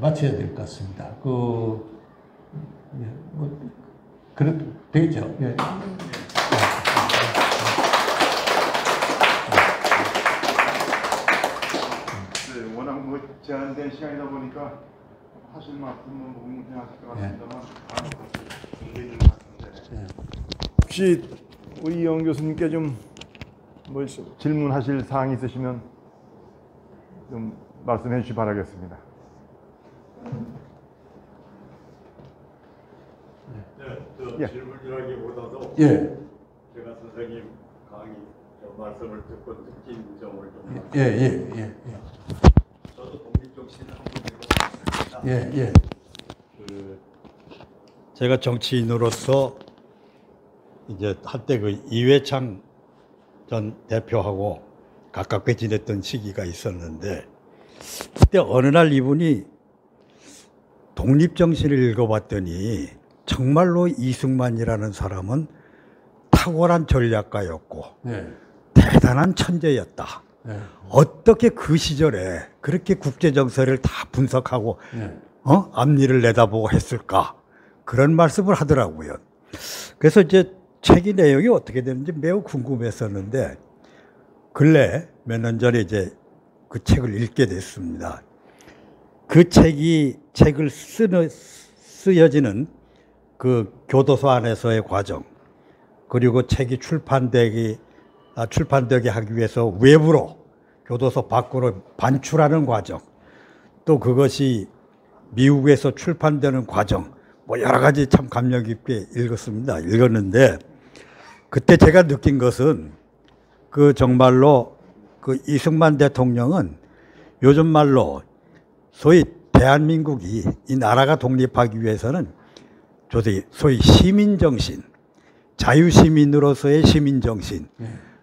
마쳐야 될 것 같습니다. 그래도 되겠죠? 예. 워낙 제한된 시간이다 보니까 하실 말씀은 묵묵하실 것 같습니다만 준비를 하는데 혹시 우리 이영 교수님께 좀 질문하실 사항이 있으시면 좀 말씀해 주시 바라겠습니다. 네, 질문이라기보다도 제가 선생님 강의 말씀을 듣고 느낀 점을 좀 저도 독립정신을 한번 해봤습니다. 제가 정치인으로서 이제 한때 이회창 전 대표하고 가깝게 지냈던 시기가 있었는데, 그때 어느 날 이분이 독립정신을 읽어봤더니 정말로 이승만이라는 사람은 탁월한 전략가였고 대단한 천재였다. 어떻게 그 시절에 그렇게 국제정세를 다 분석하고 앞니를 내다보고 했을까? 그런 말씀을 하더라고요. 그래서 이제 책의 내용이 어떻게 되는지 매우 궁금했었는데 근래 몇 년 전에 이제 그 책을 읽게 됐습니다. 그 책을 쓰여지는 그 교도소 안에서의 과정, 그리고 책이 출판되게 하기 위해서 외부로 교도소 밖으로 반출하는 과정, 또 그것이 미국에서 출판되는 과정, 뭐 여러 가지 참 감명 깊게 읽었는데 그때 제가 느낀 것은 그 정말로 그 이승만 대통령은 요즘 말로 소위 대한민국이 이 나라가 독립하기 위해서는 소위 시민정신, 자유시민으로서의 시민정신,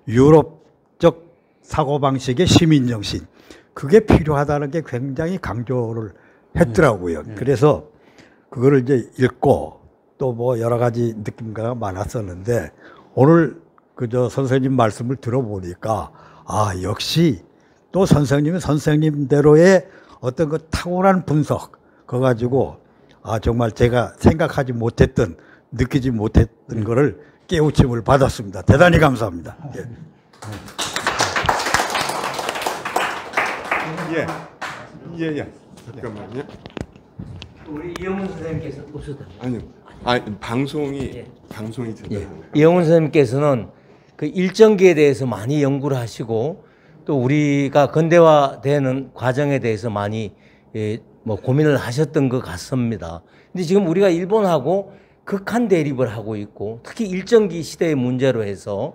유럽적 사고방식의 시민정신, 그게 필요하다는 게 굉장히 강조를 했더라고요. 그래서 그거를 이제 읽고 또 뭐 여러 가지 느낌가 많았었는데 오늘 그저 선생님 말씀을 들어보니까 역시 또 선생님은 선생님대로의 어떤 그 탁월한 분석 그거 가지고 정말 제가 생각하지 못했던 느끼지 못했던 거를 깨우침을 받았습니다. 대단히 감사합니다. 예. 잠깐만요. 우리 이영훈 선생님께서 오셨다. 아니요. 방송이 되더라고요. 이영훈 선생님께서는 그 일정기에 대해서 많이 연구를 하시고 또 우리가 근대화되는 과정에 대해서 많이 뭐 고민을 하셨던 것 같습니다. 근데 지금 우리가 일본하고 극한 대립을 하고 있고 특히 일정기 시대의 문제로 해서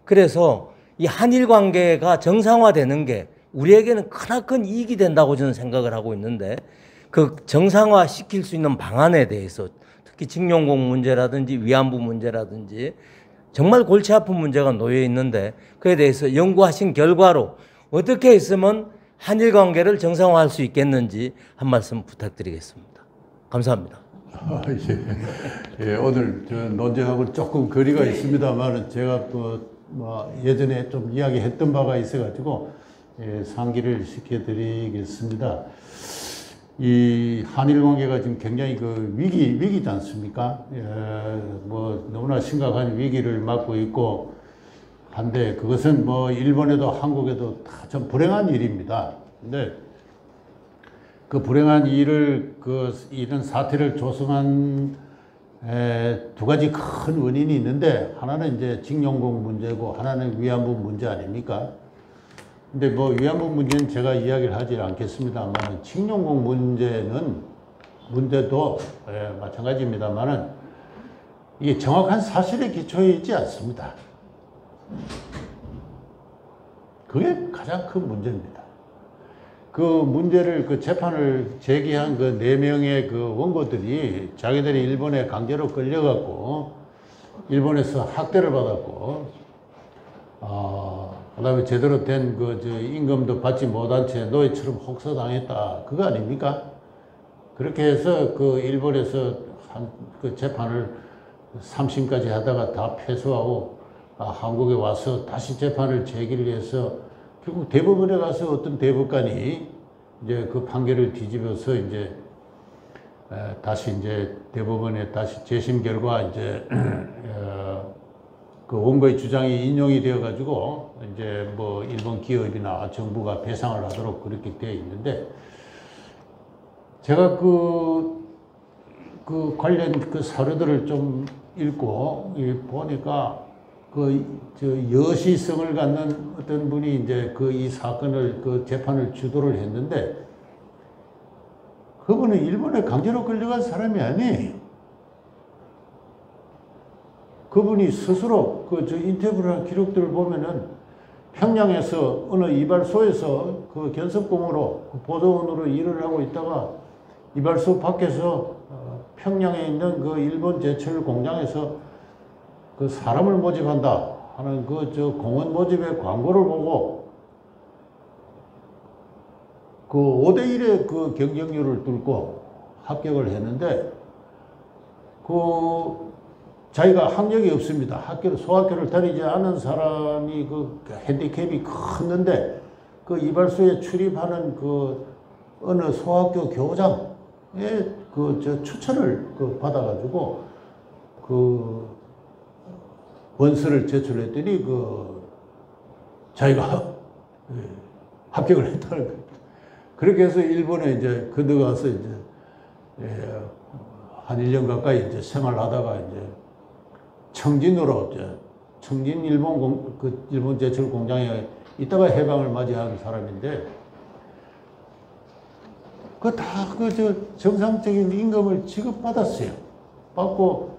그래서 이 한일 관계가 정상화되는 게 우리에게는 크나큰 이익이 된다고 저는 생각을 하고 있는데 그 정상화 시킬 수 있는 방안에 대해서 특히 징용공 문제라든지 위안부 문제라든지 정말 골치 아픈 문제가 놓여 있는데 그에 대해서 연구하신 결과로 어떻게 했으면 한일 관계를 정상화할 수 있겠는지 한 말씀 부탁드리겠습니다. 감사합니다. 오늘 저 논쟁하고 조금 거리가 있습니다만 제가 예전에 좀 이야기했던 바가 있어가지고 상기를 시켜드리겠습니다. 이 한일 관계가 지금 굉장히 그 위기지 않습니까? 뭐 너무나 심각한 위기를 맞고 있고 한데 그것은 뭐 일본에도 한국에도 다 좀 불행한 일입니다. 근데 그 불행한 이런 사태를 조성한 두 가지 큰 원인이 있는데 하나는 이제 징용공 문제고 하나는 위안부 문제 아닙니까? 근데 뭐 위안부 문제는 제가 이야기를 하지 않겠습니다만 징용공 문제도 마찬가지입니다만은 이게 정확한 사실에 기초해 있지 않습니다. 그게 가장 큰 문제입니다. 그 문제를 그 재판을 제기한 그 4명의 그 원고들이 자기들이 일본에 강제로 끌려갔고 일본에서 학대를 받았고 그다음에 제대로 된 임금도 받지 못한 채 노예처럼 혹사당했다. 그거 아닙니까? 그렇게 해서 그 일본에서 그 재판을 3심까지 하다가 다 패소하고 한국에 와서 다시 재판을 제기를 해서 결국 대법원에 가서 어떤 대법관이 이제 그 판결을 뒤집어서 이제 다시 이제 대법원에 다시 재심 결과 이제 그 원고의 주장이 인용이 되어 가지고 이제 뭐 일본 기업이나 정부가 배상을 하도록 그렇게 되어 있는데 제가 그 관련 그 사료들을 좀 읽고 보니까 여시성을 갖는 어떤 분이 이제 이 사건을 재판을 주도를 했는데 그분은 일본에 강제로 끌려간 사람이 아니에요. 그분이 스스로 인터뷰를 한 기록들을 보면은 평양에서 어느 이발소에서 견섭공으로 보조원으로 일을 하고 있다가 이발소 밖에서 평양에 있는 일본 제철 공장에서 사람을 모집한다 하는 공원 모집의 광고를 보고 5대1의 경쟁률을 뚫고 합격을 했는데 자기가 학력이 없습니다. 소학교를 다니지 않은 사람이 핸디캡이 컸는데 이발소에 출입하는 어느 소학교 교장 추천을 받아가지고 원서를 제출했더니 자기가 합격을 했다는 겁니다. 그렇게 해서 일본에 이제 건너가서 이제 한 1년 가까이 이제 생활하다가 이제 청진으로 청진 일본 제철 공장에 있다가 해방을 맞이한 사람인데 정상적인 임금을 지급받았어요. 받고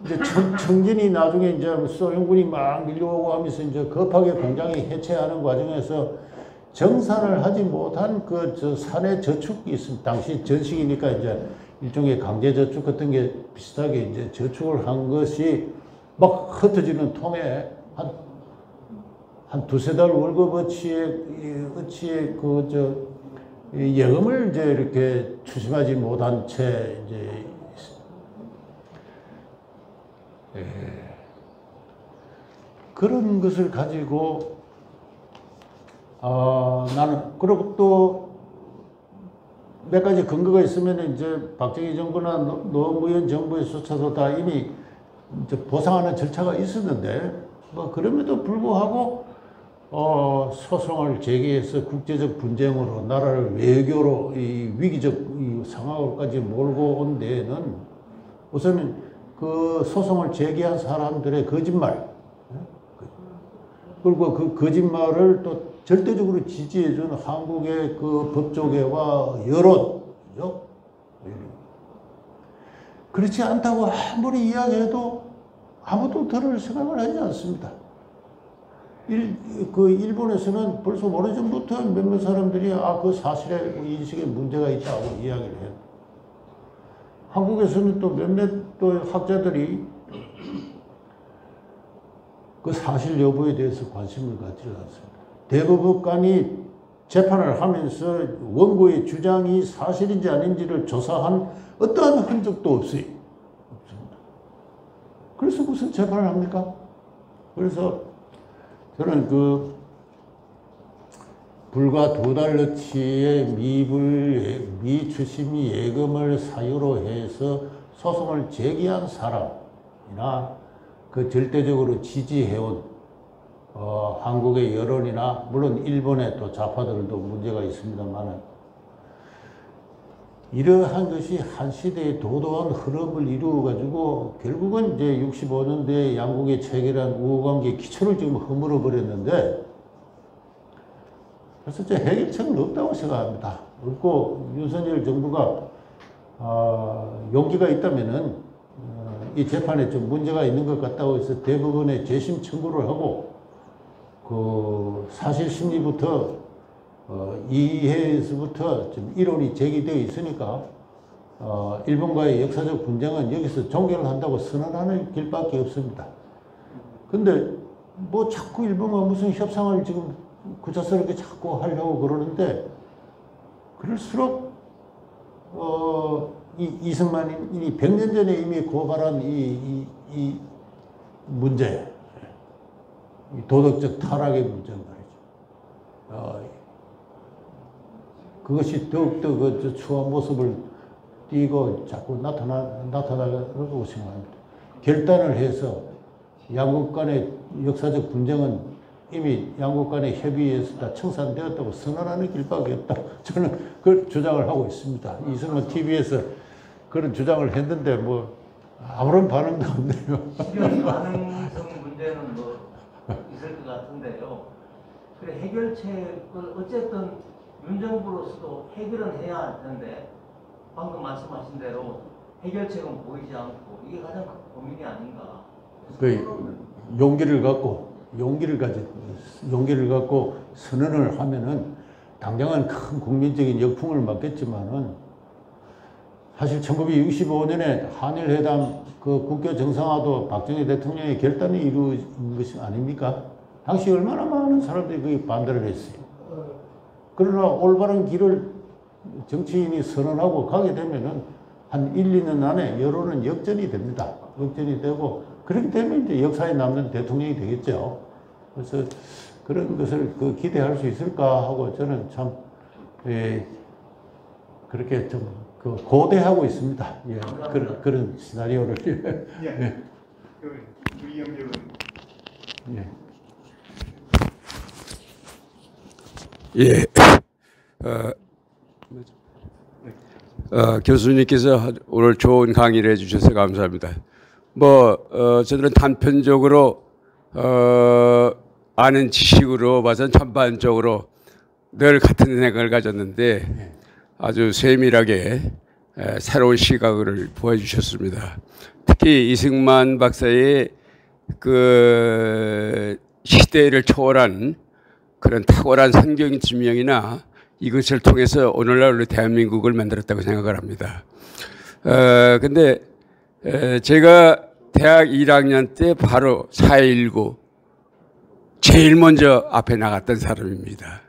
이제 청진이 나중에 이제 소련군이 막 밀려오고 하면서 이제 급하게 공장이 해체하는 과정에서 정산을 하지 못한 사내 저축이 있습니다. 당시 전식이니까 이제 일종의 강제 저축 같은 게 비슷하게 이제 저축을 한 것이 막 흩어지는 통에 한 두세 달 월급 어치의 예금을 이제 이렇게 추심하지 못한 채 이제 그런 것을 가지고 나는 그리고 또 몇 가지 근거가 있으면 이제 박정희 정부나 노무현 정부에 쫓아서 다 이미 이제 보상하는 절차가 있었는데 뭐 그럼에도 불구하고 소송을 제기해서 국제적 분쟁으로 나라를 외교로 이 위기적 이 상황으로까지 몰고 온 데에는 우선은 그 소송을 제기한 사람들의 거짓말 그리고 그 거짓말을 또 절대적으로 지지해준 한국의 그 법조계와 여론이죠. 그렇지 않다고 아무리 이야기해도 아무도 들을 생각을 하지 않습니다. 일본에서는 벌써 오래전부터 몇몇 사람들이 그 사실에 인식에 문제가 있다고 이야기를 해요. 한국에서는 또 몇몇 또 학자들이 그 사실 여부에 대해서 관심을 갖지 않습니다. 대법관이 재판을 하면서 원고의 주장이 사실인지 아닌지를 조사한 어떠한 흔적도 없어요. 없습니다. 그래서 무슨 재판을 합니까? 그래서 저는 불과 2달러치의 미추심이 예금을 사유로 해서 소송을 제기한 사람이나 그 절대적으로 지지해온 한국의 여론이나 물론 일본의 또 좌파들도 문제가 있습니다만은 이러한 것이 한 시대의 도도한 흐름을 이루어가지고 결국은 이제 65년대에 양국의 체결한 우호관계의 기초를 지금 허물어 버렸는데 그래서 제 해결책은 없다고 생각합니다. 그리고 윤석열 정부가 용기가 있다면은 이 재판에 좀 문제가 있는 것 같다고 해서 대법원에 재심 청구를 하고 그 사실 심리부터 이해에서부터 좀 이론이 제기되어 있으니까 일본과의 역사적 분쟁은 여기서 종결을 한다고 선언하는 길밖에 없습니다. 근데 뭐 자꾸 일본과 무슨 협상을 지금 구차스럽게 자꾸 하려고 그러는데 그럴수록 이승만이 100년 전에 이미 고발한 이 문제, 이 도덕적 타락의 문제 말이죠. 그것이 더욱더 그 추한 모습을 띠고 자꾸 나타나려고 생각합니다. 결단을 해서 양국 간의 역사적 분쟁은 이미 양국 간의 협의에서 다 청산되었다고 선언하는 길밖에 없다. 저는 그 주장을 하고 있습니다. 이승만 TV에서 그런 주장을 했는데 뭐 아무런 반응도 없네요. 이런 가능성 문제는 뭐 있을 것 같은데요. 그래 해결책을 어쨌든 윤 정부로서도 해결은 해야 하는데 방금 말씀하신 대로 해결책은 보이지 않고 이게 가장 큰 고민이 아닌가. 그 용기를 갖고 선언을 하면은 당장은 큰 국민적인 역풍을 맞겠지만은 사실 1965년에 한일회담 그 국교 정상화도 박정희 대통령의 결단이 이루어진 것이 아닙니까? 당시 얼마나 많은 사람들이 거기 반대를 했어요. 그러나 올바른 길을 정치인이 선언하고 가게 되면은 한 1, 2년 안에 여론은 역전이 됩니다. 역전이 되고 그렇기 때문에 이제 역사에 남는 대통령이 되겠죠. 그래서 그런 것을 기대할 수 있을까 하고 저는 참 그렇게 좀 그 고대하고 있습니다. 예, 그런 시나리오를. 예. 예. 우리 영역은 예. 예. 교수님께서 오늘 좋은 강의를 해주셔서 감사합니다. 저들은 단편적으로 아는 지식으로 봐서는 전반적으로 늘 같은 생각을 가졌는데 아주 세밀하게 새로운 시각을 보여주셨습니다. 특히 이승만 박사의 그 시대를 초월한 그런 탁월한 선경 지명이나 이것을 통해서 오늘날 우리 대한민국을 만들었다고 생각을 합니다. 근데 제가 대학 1학년 때 바로 4.19 제일 먼저 앞에 나갔던 사람입니다.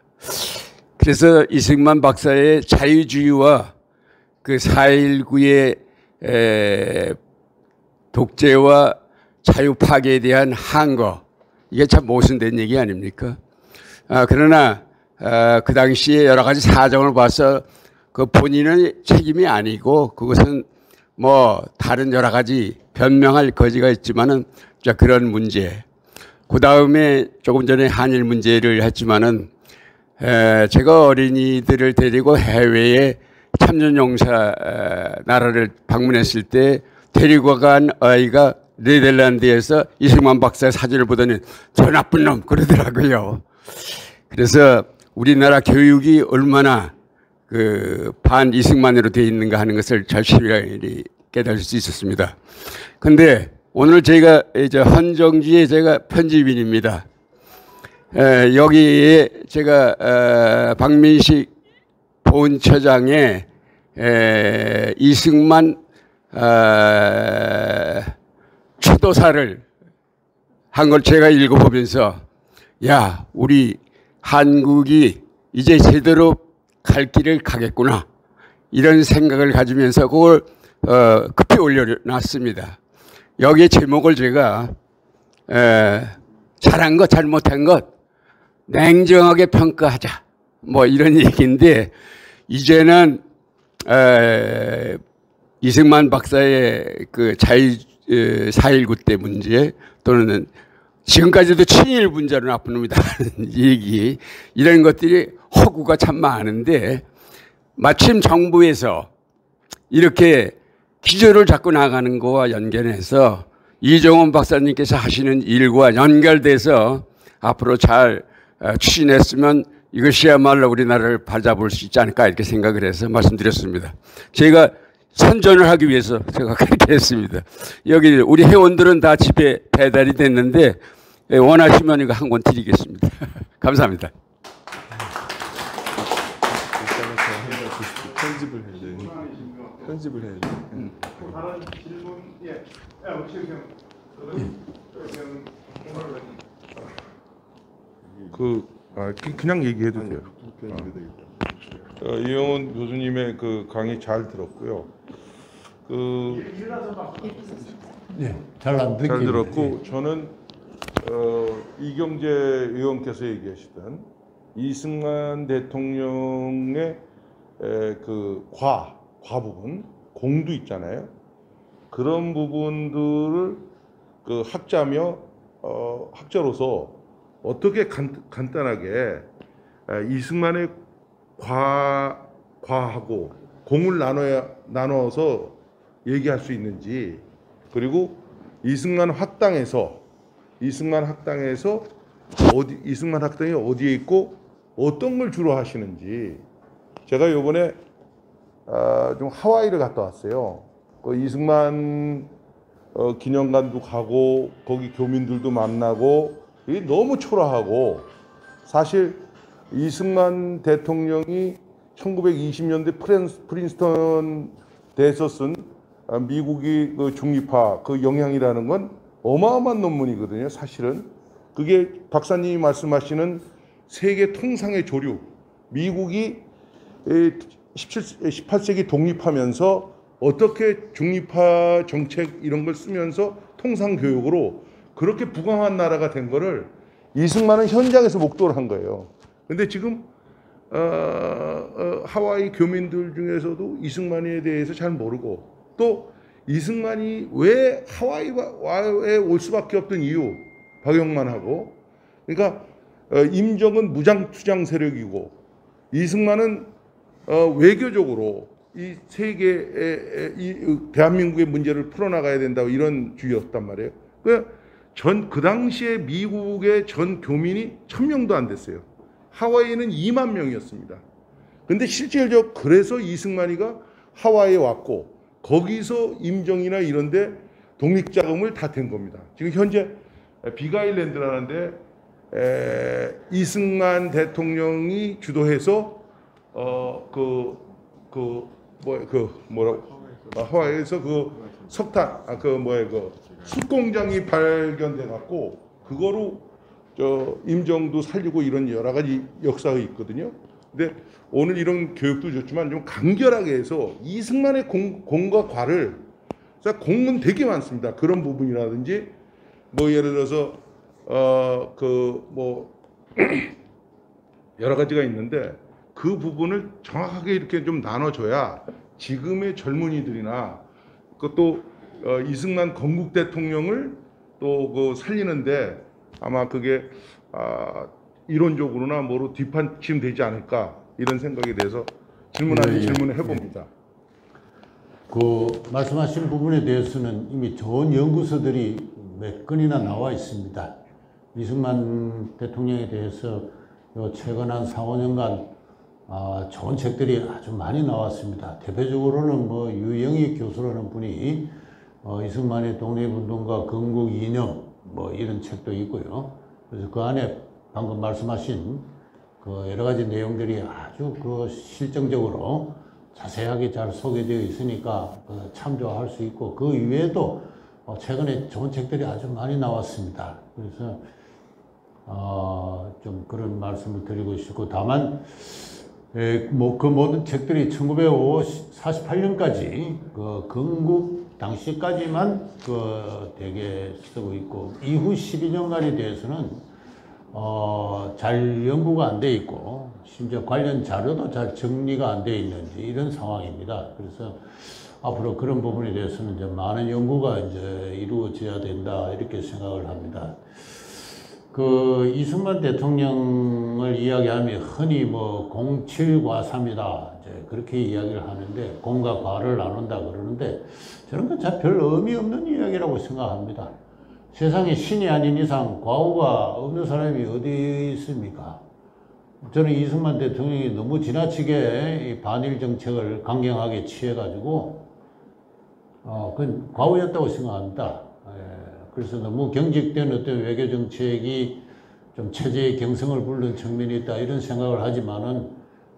그래서 이승만 박사의 자유주의와 그 4.19의 독재와 자유 파괴에 대한 항거, 이게 참 모순된 얘기 아닙니까? 그러나 그 당시에 여러 가지 사정을 봐서 그 본인의 책임이 아니고 그것은 뭐 다른 여러 가지 변명할 거지가 있지만은 그런 문제. 그 다음에 조금 전에 한일 문제를 했지만은 제가 어린이들을 데리고 해외에 참전용사 나라를 방문했을 때 데리고 간 아이가 네덜란드에서 이승만 박사의 사진을 보더니 저 나쁜 놈 그러더라고요. 그래서 우리나라 교육이 얼마나 그 반 이승만으로 되어 있는가 하는 것을 절실히 깨달을 수 있었습니다. 근데 오늘 제가 이제 헌정지의 제가 편집인입니다. 여기에 제가 박민식 본처장의 이승만 추도사를 한 걸 제가 읽어보면서 야, 우리 한국이 이제 제대로 갈 길을 가겠구나 이런 생각을 가지면서 그걸 급히 올려놨습니다. 여기에 제목을 제가 잘한 것 잘못한 것 냉정하게 평가하자 뭐 이런 얘기인데 이제는 이승만 박사의 그 4.19 때 문제 또는 지금까지도 친일 분자로 나쁜 놈이다 하는 얘기 이런 것들이 허구가 참 많은데 마침 정부에서 이렇게 기조를 잡고 나가는 거와 연결해서 이종원 박사님께서 하시는 일과 연결돼서 앞으로 잘 추진했으면 이것이야말로 우리나라를 발잡을 수 있지 않을까 이렇게 생각을 해서 말씀드렸습니다. 제가 선전을 하기 위해서 제가 그렇게 했습니다. 여기 우리 회원들은 다 집에 배달이 됐는데 원하시면 이거 한 권 드리겠습니다. 감사합니다. 편집을 해야 돼. 다른 질문, 예, 그냥 얘기해도 돼요. 이영훈 교수님의 그 강의 잘 들었고요. 네, 잘 들었고 저는 이경재 의원께서 얘기하시던 이승만 대통령의 그 과 부분 공도 있잖아요. 그런 부분들을 그 학자로서 어떻게 간단하게 이승만의 과하고 공을 나눠서 얘기할 수 있는지, 그리고 이승만 학당에서 이승만 학당이 어디에 있고 어떤 걸 주로 하시는지. 제가 요번에 좀 하와이를 갔다 왔어요. 그 이승만 기념관도 가고 거기 교민들도 만나고 이게 너무 초라하고, 사실 이승만 대통령이 1920년대 프린스턴 대에서 쓴 미국이 그 중립화 그 영향이라는 건 어마어마한 논문이거든요. 사실은 그게 박사님이 말씀하시는 세계 통상의 조류, 미국이 18세기 독립하면서 어떻게 중립화 정책 이런 걸 쓰면서 통상 교육으로 그렇게 부강한 나라가 된 거를 이승만은 현장에서 목도를 한 거예요. 근데 지금 하와이 교민들 중에서도 이승만에 대해서 잘 모르고 또 이승만이 왜 하와이에 올 수밖에 없던 이유 박영만하고 그러니까 임정은 무장투장 세력이고 이승만은 외교적으로 이 세계의 이 대한민국의 문제를 풀어나가야 된다고 이런 주의였단 말이에요. 그 당시에 미국의 전 교민이 1000명도 안 됐어요. 하와이는 2만 명이었습니다. 근데 실질적으로 그래서 이승만이가 하와이에 왔고 거기서 임정이나 이런데 독립자금을 다 댄 겁니다. 지금 현재 빅아일랜드라는데 이승만 대통령이 주도해서 하와이에서 그 석탄 숯 공장이 발견돼 갖고 그거로 임정도 살리고 이런 여러 가지 역사가 있거든요. 근데 오늘 이런 교육도 좋지만 좀 간결하게 해서 이승만의 공과 과를 공은 되게 많습니다. 그런 부분이라든지 뭐 예를 들어서 여러 가지가 있는데 그 부분을 정확하게 이렇게 좀 나눠줘야 지금의 젊은이들이나 또 이승만 건국 대통령을 또 살리는데 아마 그게 이론적으로나 뭐로 뒷받침되지 않을까 이런 생각에 대해서 질문을 해봅니다. 그 말씀하신 부분에 대해서는 이미 좋은 연구서들이 몇 건이나 나와 있습니다. 이승만 대통령에 대해서 최근 한 4, 5년간 좋은 책들이 아주 많이 나왔습니다. 대표적으로는 뭐 유영익 교수라는 분이 이승만의 독립운동과 건국 이념 뭐 이런 책도 있고요. 그래서 그 안에 방금 말씀하신 그 여러 가지 내용들이 아주 그 실정적으로 자세하게 잘 소개되어 있으니까 참조할 수 있고 그 이외에도 최근에 좋은 책들이 아주 많이 나왔습니다. 그래서 좀 그런 말씀을 드리고 싶고 다만 뭐 그 모든 책들이 1948년까지 그 건국 당시까지만 되게 쓰고 있고 이후 12년간에 대해서는 잘 연구가 안 돼 있고 심지어 관련 자료도 잘 정리가 안 돼 있는지 이런 상황입니다. 그래서 앞으로 그런 부분에 대해서는 이제 많은 연구가 이제 이루어져야 된다 이렇게 생각을 합니다. 그 이승만 대통령을 이야기하면 흔히 뭐 07과삼이다 이제 그렇게 이야기를 하는데 공과 과를 나눈다 그러는데 저는 그 참 별 의미 없는 이야기라고 생각합니다. 세상에 신이 아닌 이상 과오가 없는 사람이 어디 있습니까? 저는 이승만 대통령이 너무 지나치게 반일 정책을 강경하게 취해가지고 그건 과오였다고 생각합니다. 그래서 너무 경직된 어떤 외교 정책이 좀 체제의 경성을 부르는 측면이 있다 이런 생각을 하지만은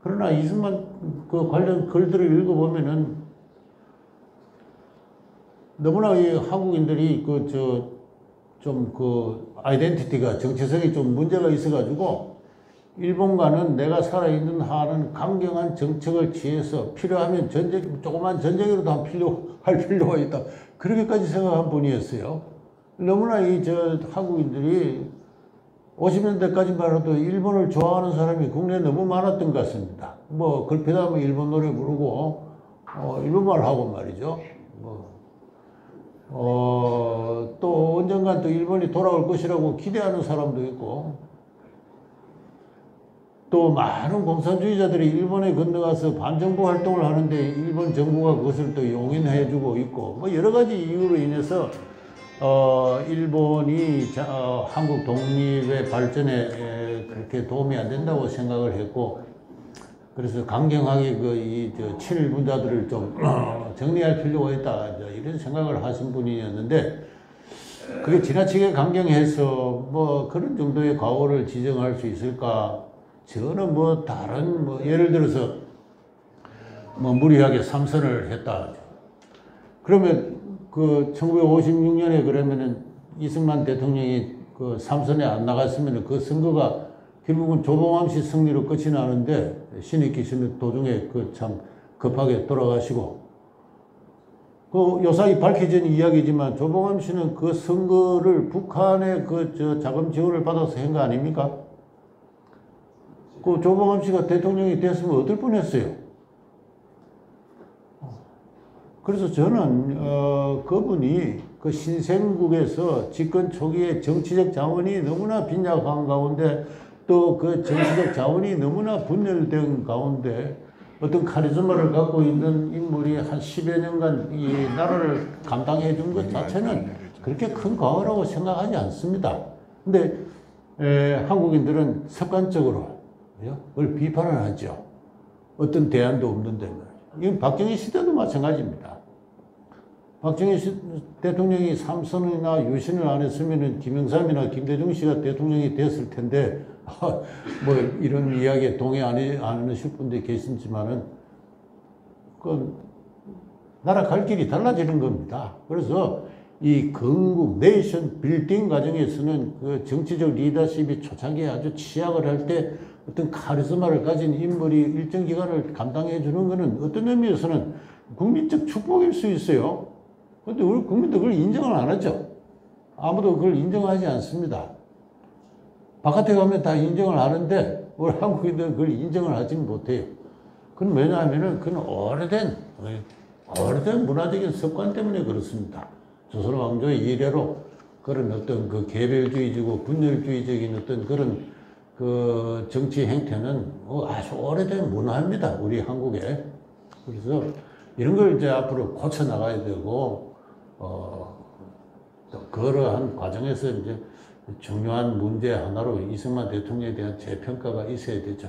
그러나 이승만 그 관련 글들을 읽어보면은 너무나 이 한국인들이 좀 아이덴티티가 정체성이 좀 문제가 있어가지고 일본과는 내가 살아있는 한은 강경한 정책을 취해서 필요하면 조그만 전쟁이라도 할 필요가 있다. 그렇게까지 생각한 분이었어요. 너무나 한국인들이 50년대까지만 해도 일본을 좋아하는 사람이 국내에 너무 많았던 것 같습니다. 뭐 걸핏하면 일본 노래 부르고 일본말 하고 말이죠. 또 언젠간 또 일본이 돌아올 것이라고 기대하는 사람도 있고 또 많은 공산주의자들이 일본에 건너가서 반정부 활동을 하는데 일본 정부가 그것을 또 용인해주고 있고 뭐 여러 가지 이유로 인해서 일본이 한국 독립의 발전에 그렇게 도움이 안 된다고 생각을 했고 그래서 강경하게 친일분자들을 좀 정리할 필요가 있다 이런 생각을 하신 분이었는데 그게 지나치게 강경해서 뭐 그런 정도의 과오를 지정할 수 있을까? 저는 뭐 다른 예를 들어서 뭐 무리하게 삼선을 했다. 그러면 그 1956년에 그러면은 이승만 대통령이 그 삼선에 안 나갔으면 그 선거가 결국은 조봉암 씨 승리로 끝이 나는데 신익기 씨는 도중에 참 급하게 돌아가시고 요사이 밝혀진 이야기지만 조봉암 씨는 그 선거를 북한의 자금 지원을 받아서 한 거 아닙니까? 그 조봉암 씨가 대통령이 됐으면 어떨 뻔했어요. 그래서 저는 그분이 그 신생국에서 집권 초기에 정치적 자원이 너무나 빈약한 가운데 또 그 정치적 자원이 너무나 분열된 가운데 어떤 카리스마를 갖고 있는 인물이 한 10여 년간 이 나라를 감당해 준 것 자체는 그렇게 큰 과오라고 생각하지 않습니다. 근데 한국인들은 습관적으로 그걸 비판을 하죠. 어떤 대안도 없는데. 이건 박정희 시대도 마찬가지입니다. 박정희 대통령이 삼선이나 유신을 안 했으면 김영삼이나 김대중 씨가 대통령이 됐을 텐데, 뭐 이런 이야기에 동의 안 하실 분들이 계시지만은, 그, 나라 갈 길이 달라지는 겁니다. 그래서 이 건국, 네이션 빌딩 과정에서는 그 정치적 리더십이 초창기에 아주 취약을 할 때 어떤 카리스마를 가진 인물이 일정 기간을 감당해 주는 것은 어떤 의미에서는 국민적 축복일 수 있어요. 그런데 우리 국민도 그걸 인정을 안 하죠. 아무도 그걸 인정하지 않습니다. 바깥에 가면 다 인정을 하는데 우리 한국인들은 그걸 인정을 하지 못해요. 그건 왜냐하면은 그건 오래된 문화적인 습관 때문에 그렇습니다. 조선 왕조의 이래로 그런 어떤 그 개별주의적이고 분열주의적인 어떤 그런 그 정치 행태는 아주 오래된 문화입니다. 우리 한국에. 그래서 이런 걸 이제 앞으로 고쳐 나가야 되고, 또 그러한 과정에서 이제 중요한 문제 하나로 이승만 대통령에 대한 재평가가 있어야 되죠.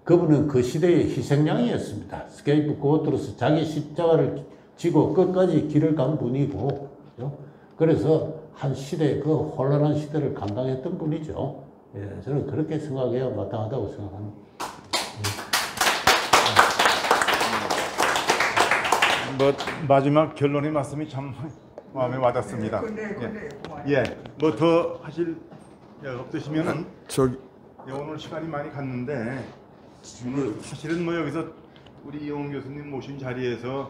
그분은 그 시대의 희생양이었습니다. 스케이프고트로서 자기 십자가를 지고 끝까지 길을 간 분이고, 그래서 한 시대, 그 혼란한 시대를 감당했던 분이죠. 예, 저는 그렇게 생각해야 마땅하다고 생각합니다. 뭐 마지막 결론의 말씀이 참 마음에 와닿습니다. 예, 뭐 더 하실 없으시면은 오늘 시간이 많이 갔는데 오늘 사실은 뭐 여기서 우리 이용 교수님 모신 자리에서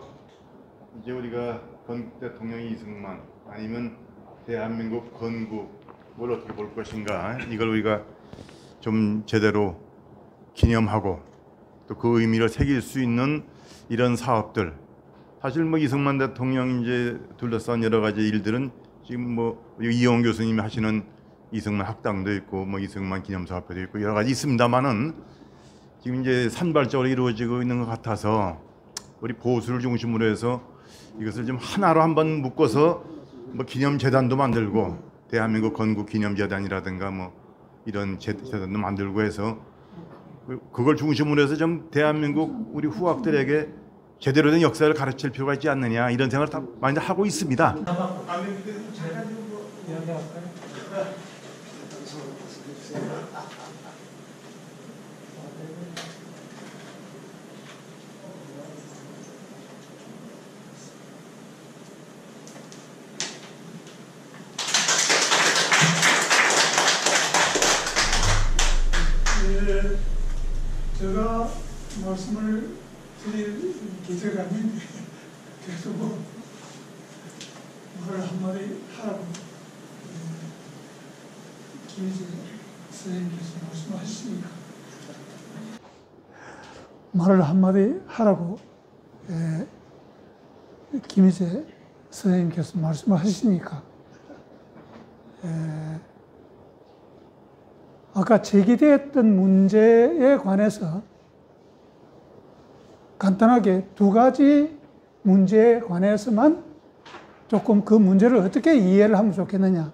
이제 우리가 건국 대통령이 이승만 아니면 대한민국 건국을 어떻게 볼 것인가 이걸 우리가 좀 제대로 기념하고 또 그 의미를 새길 수 있는 이런 사업들 사실 뭐 이승만 대통령 이제 둘러싼 여러 가지 일들은 지금 뭐 이용 교수님이 하시는 이승만 학당도 있고 뭐 이승만 기념사업회도 있고 여러 가지 있습니다만은 지금 이제 산발적으로 이루어지고 있는 것 같아서 우리 보수를 중심으로 해서 이것을 좀 하나로 한번 묶어서 뭐 기념재단도 만들고 대한민국 건국 기념재단이라든가 뭐 이런 재단도 만들고 해서 그걸 중심으로 해서 좀 대한민국 우리 후학들에게 제대로 된 역사를 가르칠 필요가 있지 않느냐 이런 생각을 다 많이 하고 있습니다. 제가 말씀을 드릴 기회가 있는데 계속 말을 한마디 하라고 김희재 선생님께서 말씀하셨으니까 말을 한마디 하라고 김희재 선생님께서 말씀하셨으니까 아까 제기되었던 문제에 관해서 간단하게 두 가지 문제에 관해서만 조금 그 문제를 어떻게 이해를 하면 좋겠느냐.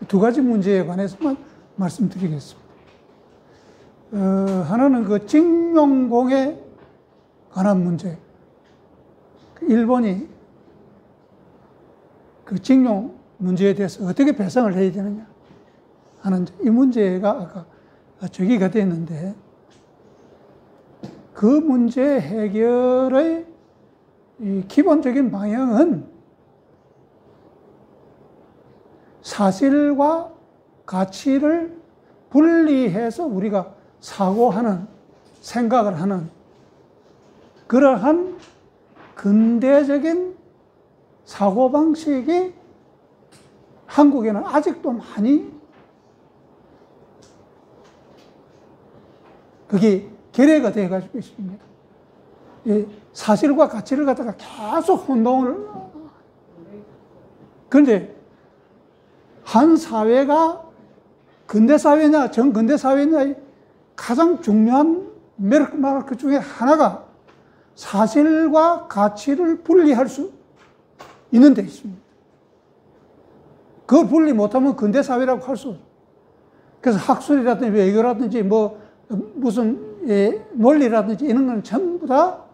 두 가지 문제에 관해서만 말씀드리겠습니다. 하나는 그 징용공에 관한 문제. 일본이 그 징용 문제에 대해서 어떻게 배상을 해야 되느냐 하는 이 문제가 아까 제기가 됐는데 그 문제 해결의 이 기본적인 방향은 사실과 가치를 분리해서 우리가 사고하는, 생각을 하는 그러한 근대적인 사고방식이 한국에는 아직도 많이 그게 결여가 되어 가지고 있습니다. 이 사실과 가치를 갖다가 계속 혼동을. 그런데 한 사회가 근대사회냐 정근대사회냐의 가장 중요한 메르크 중에 하나가 사실과 가치를 분리할 수 있는 데 있습니다. 그걸 분리 못하면 근대사회라고 할 수 없어요. 그래서 학술이라든지 외교라든지 뭐 무슨 논리라든지 이런 건 전부 다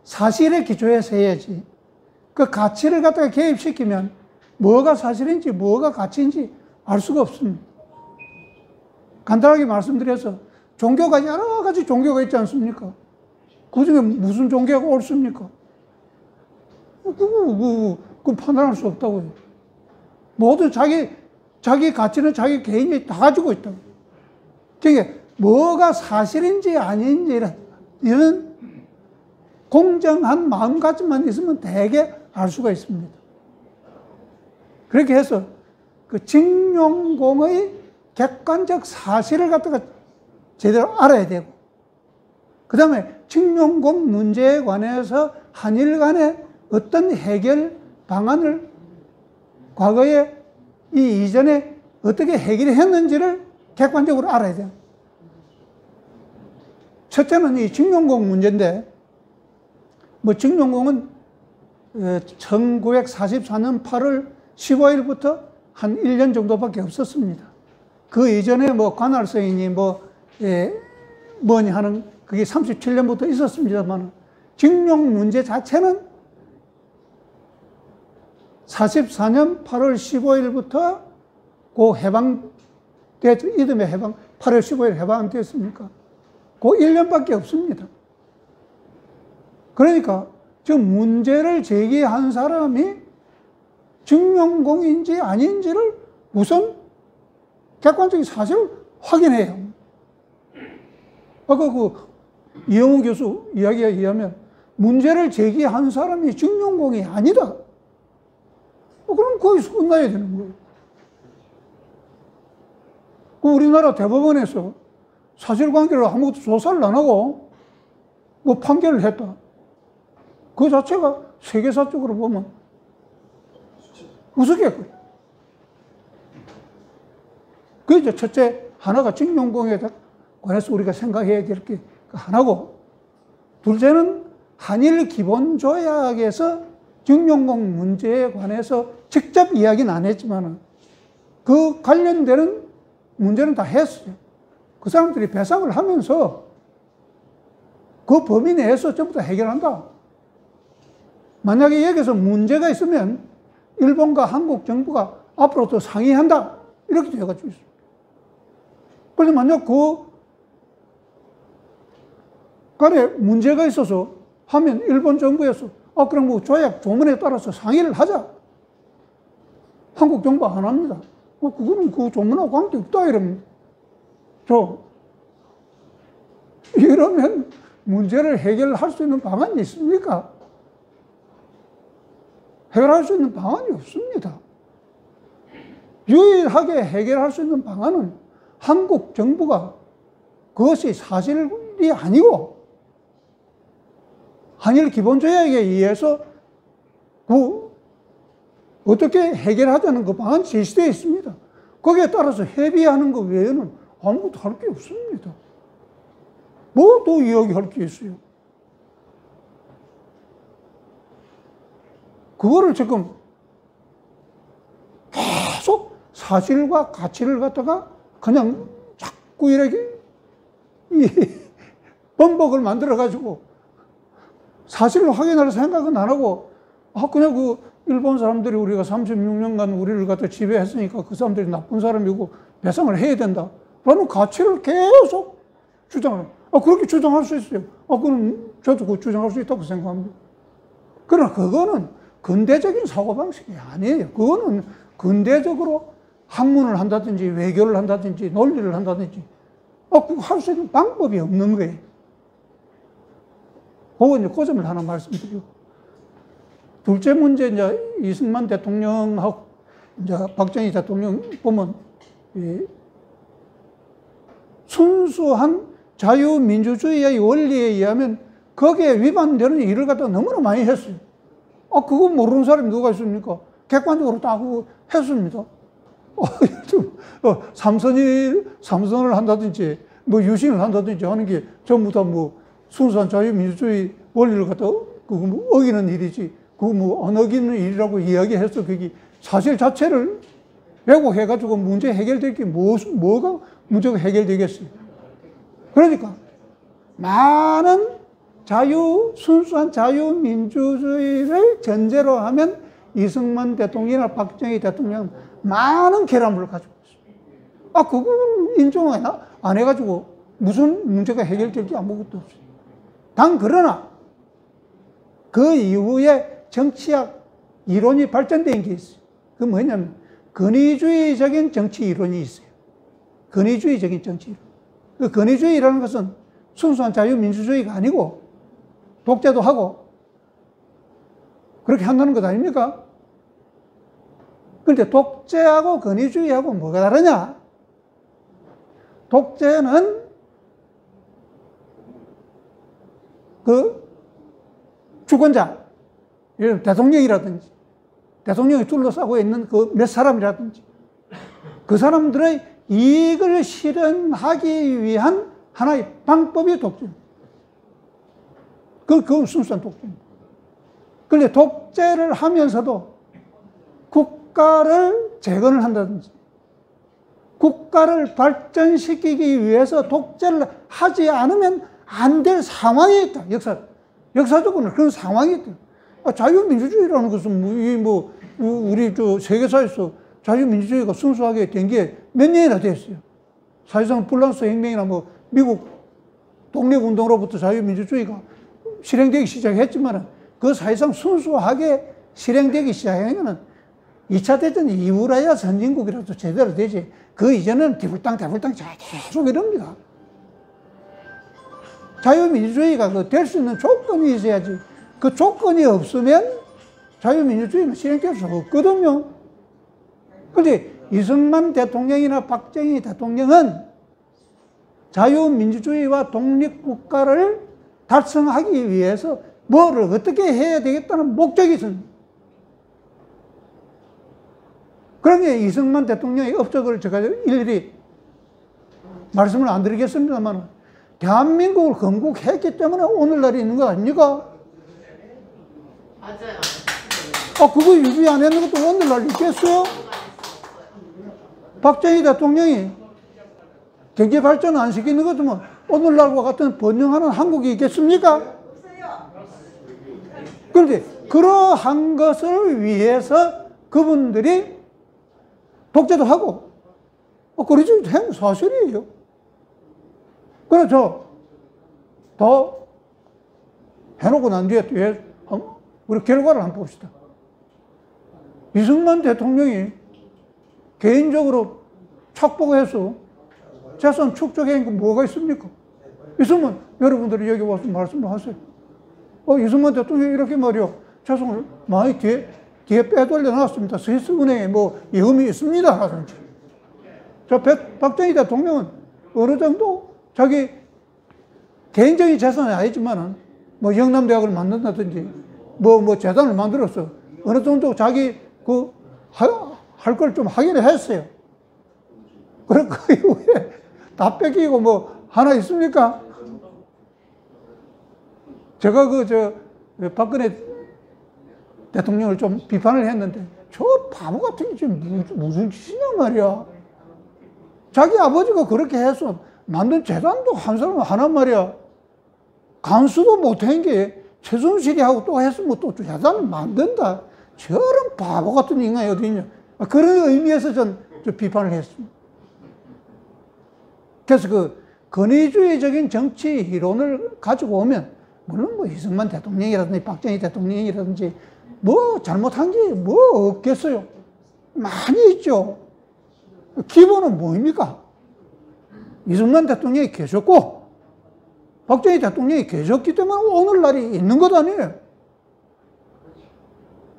사실에 기초해서 해야지. 그 가치를 갖다가 개입시키면 뭐가 사실인지 뭐가 가치인지 알 수가 없습니다. 간단하게 말씀드려서 종교가 여러 가지 종교가 있지 않습니까? 그 중에 무슨 종교가 옳습니까? 그거 판단할 수 없다고요. 모두 자기 가치는 자기 개인이 다 가지고 있다고. 그러니까 뭐가 사실인지 아닌지 이런 공정한 마음가짐만 있으면 대개 알 수가 있습니다. 그렇게 해서 그 징용공의 객관적 사실을 갖다가 제대로 알아야 되고, 그 다음에 징용공 문제에 관해서 한일 간에 어떤 해결 방안을 과거에 이 이전에 어떻게 해결했는지를 객관적으로 알아야 돼요. 첫째는 이 징용공 문제인데, 뭐 징용공은 1944년 8월 15일부터 한 1년 정도밖에 없었습니다. 그 이전에 뭐 관할서인이 뭐니 하는 그게 37년부터 있었습니다만, 징용 문제 자체는 44년 8월 15일부터 그 이듬해 8월 15일 해방됐습니까? 그 1년밖에 없습니다. 그러니까 지금 문제를 제기한 사람이 징용공인지 아닌지를 우선 객관적인 사실을 확인해요. 아까 그 이영우 교수 이야기에 의하면 문제를 제기한 사람이 징용공이 아니다. 그럼 거기서 끝나야 되는 거예요. 우리나라 대법원에서 사실관계를 아무것도 조사를 안 하고 뭐 판결을 했다. 그 자체가 세계사적으로 보면 우스갯거려. 그 이제 첫째 하나가 징용공에 관해서 우리가 생각해야 될 게 하나고, 둘째는 한일 기본조약에서 징용공 문제에 관해서 직접 이야기는 안 했지만 그 관련되는 문제는 다 했어요. 그 사람들이 배상을 하면서 그 범위 내에서 전부 다 해결한다. 만약에 여기서 문제가 있으면 일본과 한국 정부가 앞으로 더 상의한다. 이렇게 돼가지고 있어요. 그런데 만약 그 간에 문제가 있어서 하면 일본 정부에서 그럼 뭐 조약 조문에 따라서 상의를 하자. 한국 정부 안 합니다. 그거는 그 조문하고 관계없다 이럽니다. 이러면 문제를 해결할 수 있는 방안이 있습니까? 해결할 수 있는 방안이 없습니다. 유일하게 해결할 수 있는 방안은 한국 정부가 그것이 사실이 아니고 한일 기본조약에 의해서 어떻게 해결하자는 그 방안이 제시되어 있습니다. 거기에 따라서 협의하는 것 외에는 아무것도 할 게 없습니다. 뭐 또 이야기할 게 있어요. 그거를 지금 계속 사실과 가치를 갖다가 그냥 자꾸 이렇게 번복을 만들어가지고 사실을 확인할 생각은 안 하고, 그냥 그 일본 사람들이 우리가 36년간 우리를 갖다 지배했으니까 그 사람들이 나쁜 사람이고 배상을 해야 된다. 라는 가치를 계속 주장을. 그렇게 주장할 수 있어요. 그럼 저도 그 주장할 수 있다고 생각합니다. 그러나 그거는 근대적인 사고방식이 아니에요. 그거는 근대적으로 학문을 한다든지 외교를 한다든지 논리를 한다든지 그거 할 수 있는 방법이 없는 거예요. 그거 이제 그 점을 하나 말씀드리고, 둘째 문제 이제 이승만 대통령하고 이제 박정희 대통령 보면 순수한 자유민주주의의 원리에 의하면 거기에 위반되는 일을 갖다 너무나 많이 했어요. 그거 모르는 사람이 누가 있습니까? 객관적으로 다 그거 했습니다. 삼선을 한다든지, 뭐 유신을 한다든지 하는 게 전부 다 뭐 순수한 자유민주주의 원리를 갖다 그거 뭐 어기는 일이지, 그거 뭐 안 어기는 일이라고 이야기해서 그게 사실 자체를 왜곡해가지고 문제 해결될 게 뭐가 문제가 해결되겠어요? 그러니까 많은 순수한 자유민주주의를 전제로 하면 이승만 대통령이나 박정희 대통령은 많은 결함을 가지고 있어요. 그거 인정 안 해가지고 무슨 문제가 해결될 게 아무것도 없어요. 그러나 그 이후에 정치학 이론이 발전된 게 있어요. 그 뭐냐면 권위주의적인 정치 이론이 있어요. 권위주의적인 정치 이론. 그 권위주의라는 것은 순수한 자유민주주의가 아니고 독재도 하고 그렇게 한다는 것 아닙니까? 그런데 독재하고 권위주의하고 뭐가 다르냐? 독재는 그 주권자, 대통령이라든지 대통령이 둘러싸고 있는 그 몇 사람이라든지 그 사람들의 이익을 실현하기 위한 하나의 방법이 독재입니다. 그건 순수한 독재입니다. 그런데 독재를 하면서도 국가를 재건을 한다든지 국가를 발전시키기 위해서 독재를 하지 않으면 안 될 상황이 있다. 역사적으로는 그런 상황이 있다. 자유민주주의라는 것은 우리 세계사에서 자유민주주의가 순수하게 된 게 몇 년이나 됐어요. 사실상 프랑스 혁명이나 미국 독립운동으로부터 자유민주주의가 실행되기 시작했지만 그 사실상 순수하게 실행되기 시작한 것은 2차 대전 이후라야 선진국이라도 제대로 되지. 그 이전은 대불당 계속 이럽니다. 자유민주주의가 될 수 있는 조건이 있어야지. 그 조건이 없으면 자유민주주의는 실행될 수 없거든요. 그런데 이승만 대통령이나 박정희 대통령은 자유민주주의와 독립국가를 달성하기 위해서 뭐를 어떻게 해야 되겠다는 목적이 있습니다. 그러면 이승만 대통령의 업적을 제가 일일이 말씀을 안 드리겠습니다만 대한민국을 건국했기 때문에 오늘날이 있는 거 아닙니까? 맞아요. 그거 유지 안 했는 것도 오늘날 있겠어요? 박정희 대통령이 경제 발전 안 시키는 것도 오늘날과 같은 번영하는 한국이 있겠습니까? 그런데 그러한 것을 위해서 그분들이 독재도 하고, 그러지 사실이에요. 그래서 더 해놓고 난 뒤에 우리 결과를 한번 봅시다. 이승만 대통령이 개인적으로 착복해서 재산 축적한 게 뭐가 있습니까? 있으면 여러분들이 여기 와서 말씀을 하세요. 이승만 대통령이 이렇게 말이요. 재산을 많이 뒤에 빼돌려 놨습니다. 스위스은행에 예금이 있습니다. 하든지. 박정희 대통령은 어느 정도 자기 개인적인 재산은 아니지만은 영남대학을 만든다든지 재단을 만들어서 어느 정도 자기 할 걸 좀 하긴 했어요. 그럼 그 이후에 다 뺏기고 하나 있습니까? 제가 박근혜 대통령을 좀 비판을 했는데 저 바보 같은 게 지금 무슨 짓이냐 말이야. 자기 아버지가 그렇게 해서 만든 재단도 한 사람 하나 말이야. 간수도 못한 게 최순실이 하고 또 했으면 또 재단을 만든다. 저런 바보 같은 인간이 어디 있냐. 그런 의미에서 전 비판을 했습니다. 그래서 권위주의적인 정치 이론을 가지고 오면 물론 이승만 대통령이라든지 박정희 대통령이라든지 잘못한 게 없겠어요. 많이 있죠. 기본은 뭐입니까? 이승만 대통령이 계셨고 박정희 대통령이 계셨기 때문에 오늘날이 있는 것 아니에요.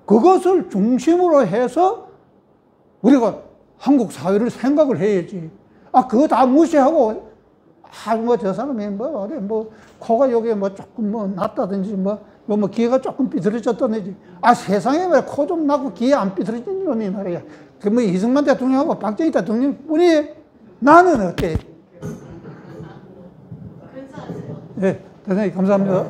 그것을 중심으로 해서 우리가 한국 사회를 생각을 해야지. 그거 다 무시하고 뭐 저 사람이 뭐 코가 여기에 뭐 조금 뭐 났다든지 뭐 귀가 조금 삐뚤어졌다든지 세상에 왜 코 좀 나고 귀에 안 삐뚤어진 놈이 말이야. 그 뭐 이승만 대통령하고 박정희 대통령뿐이 나는 어때? 네, 대단히 감사합니다.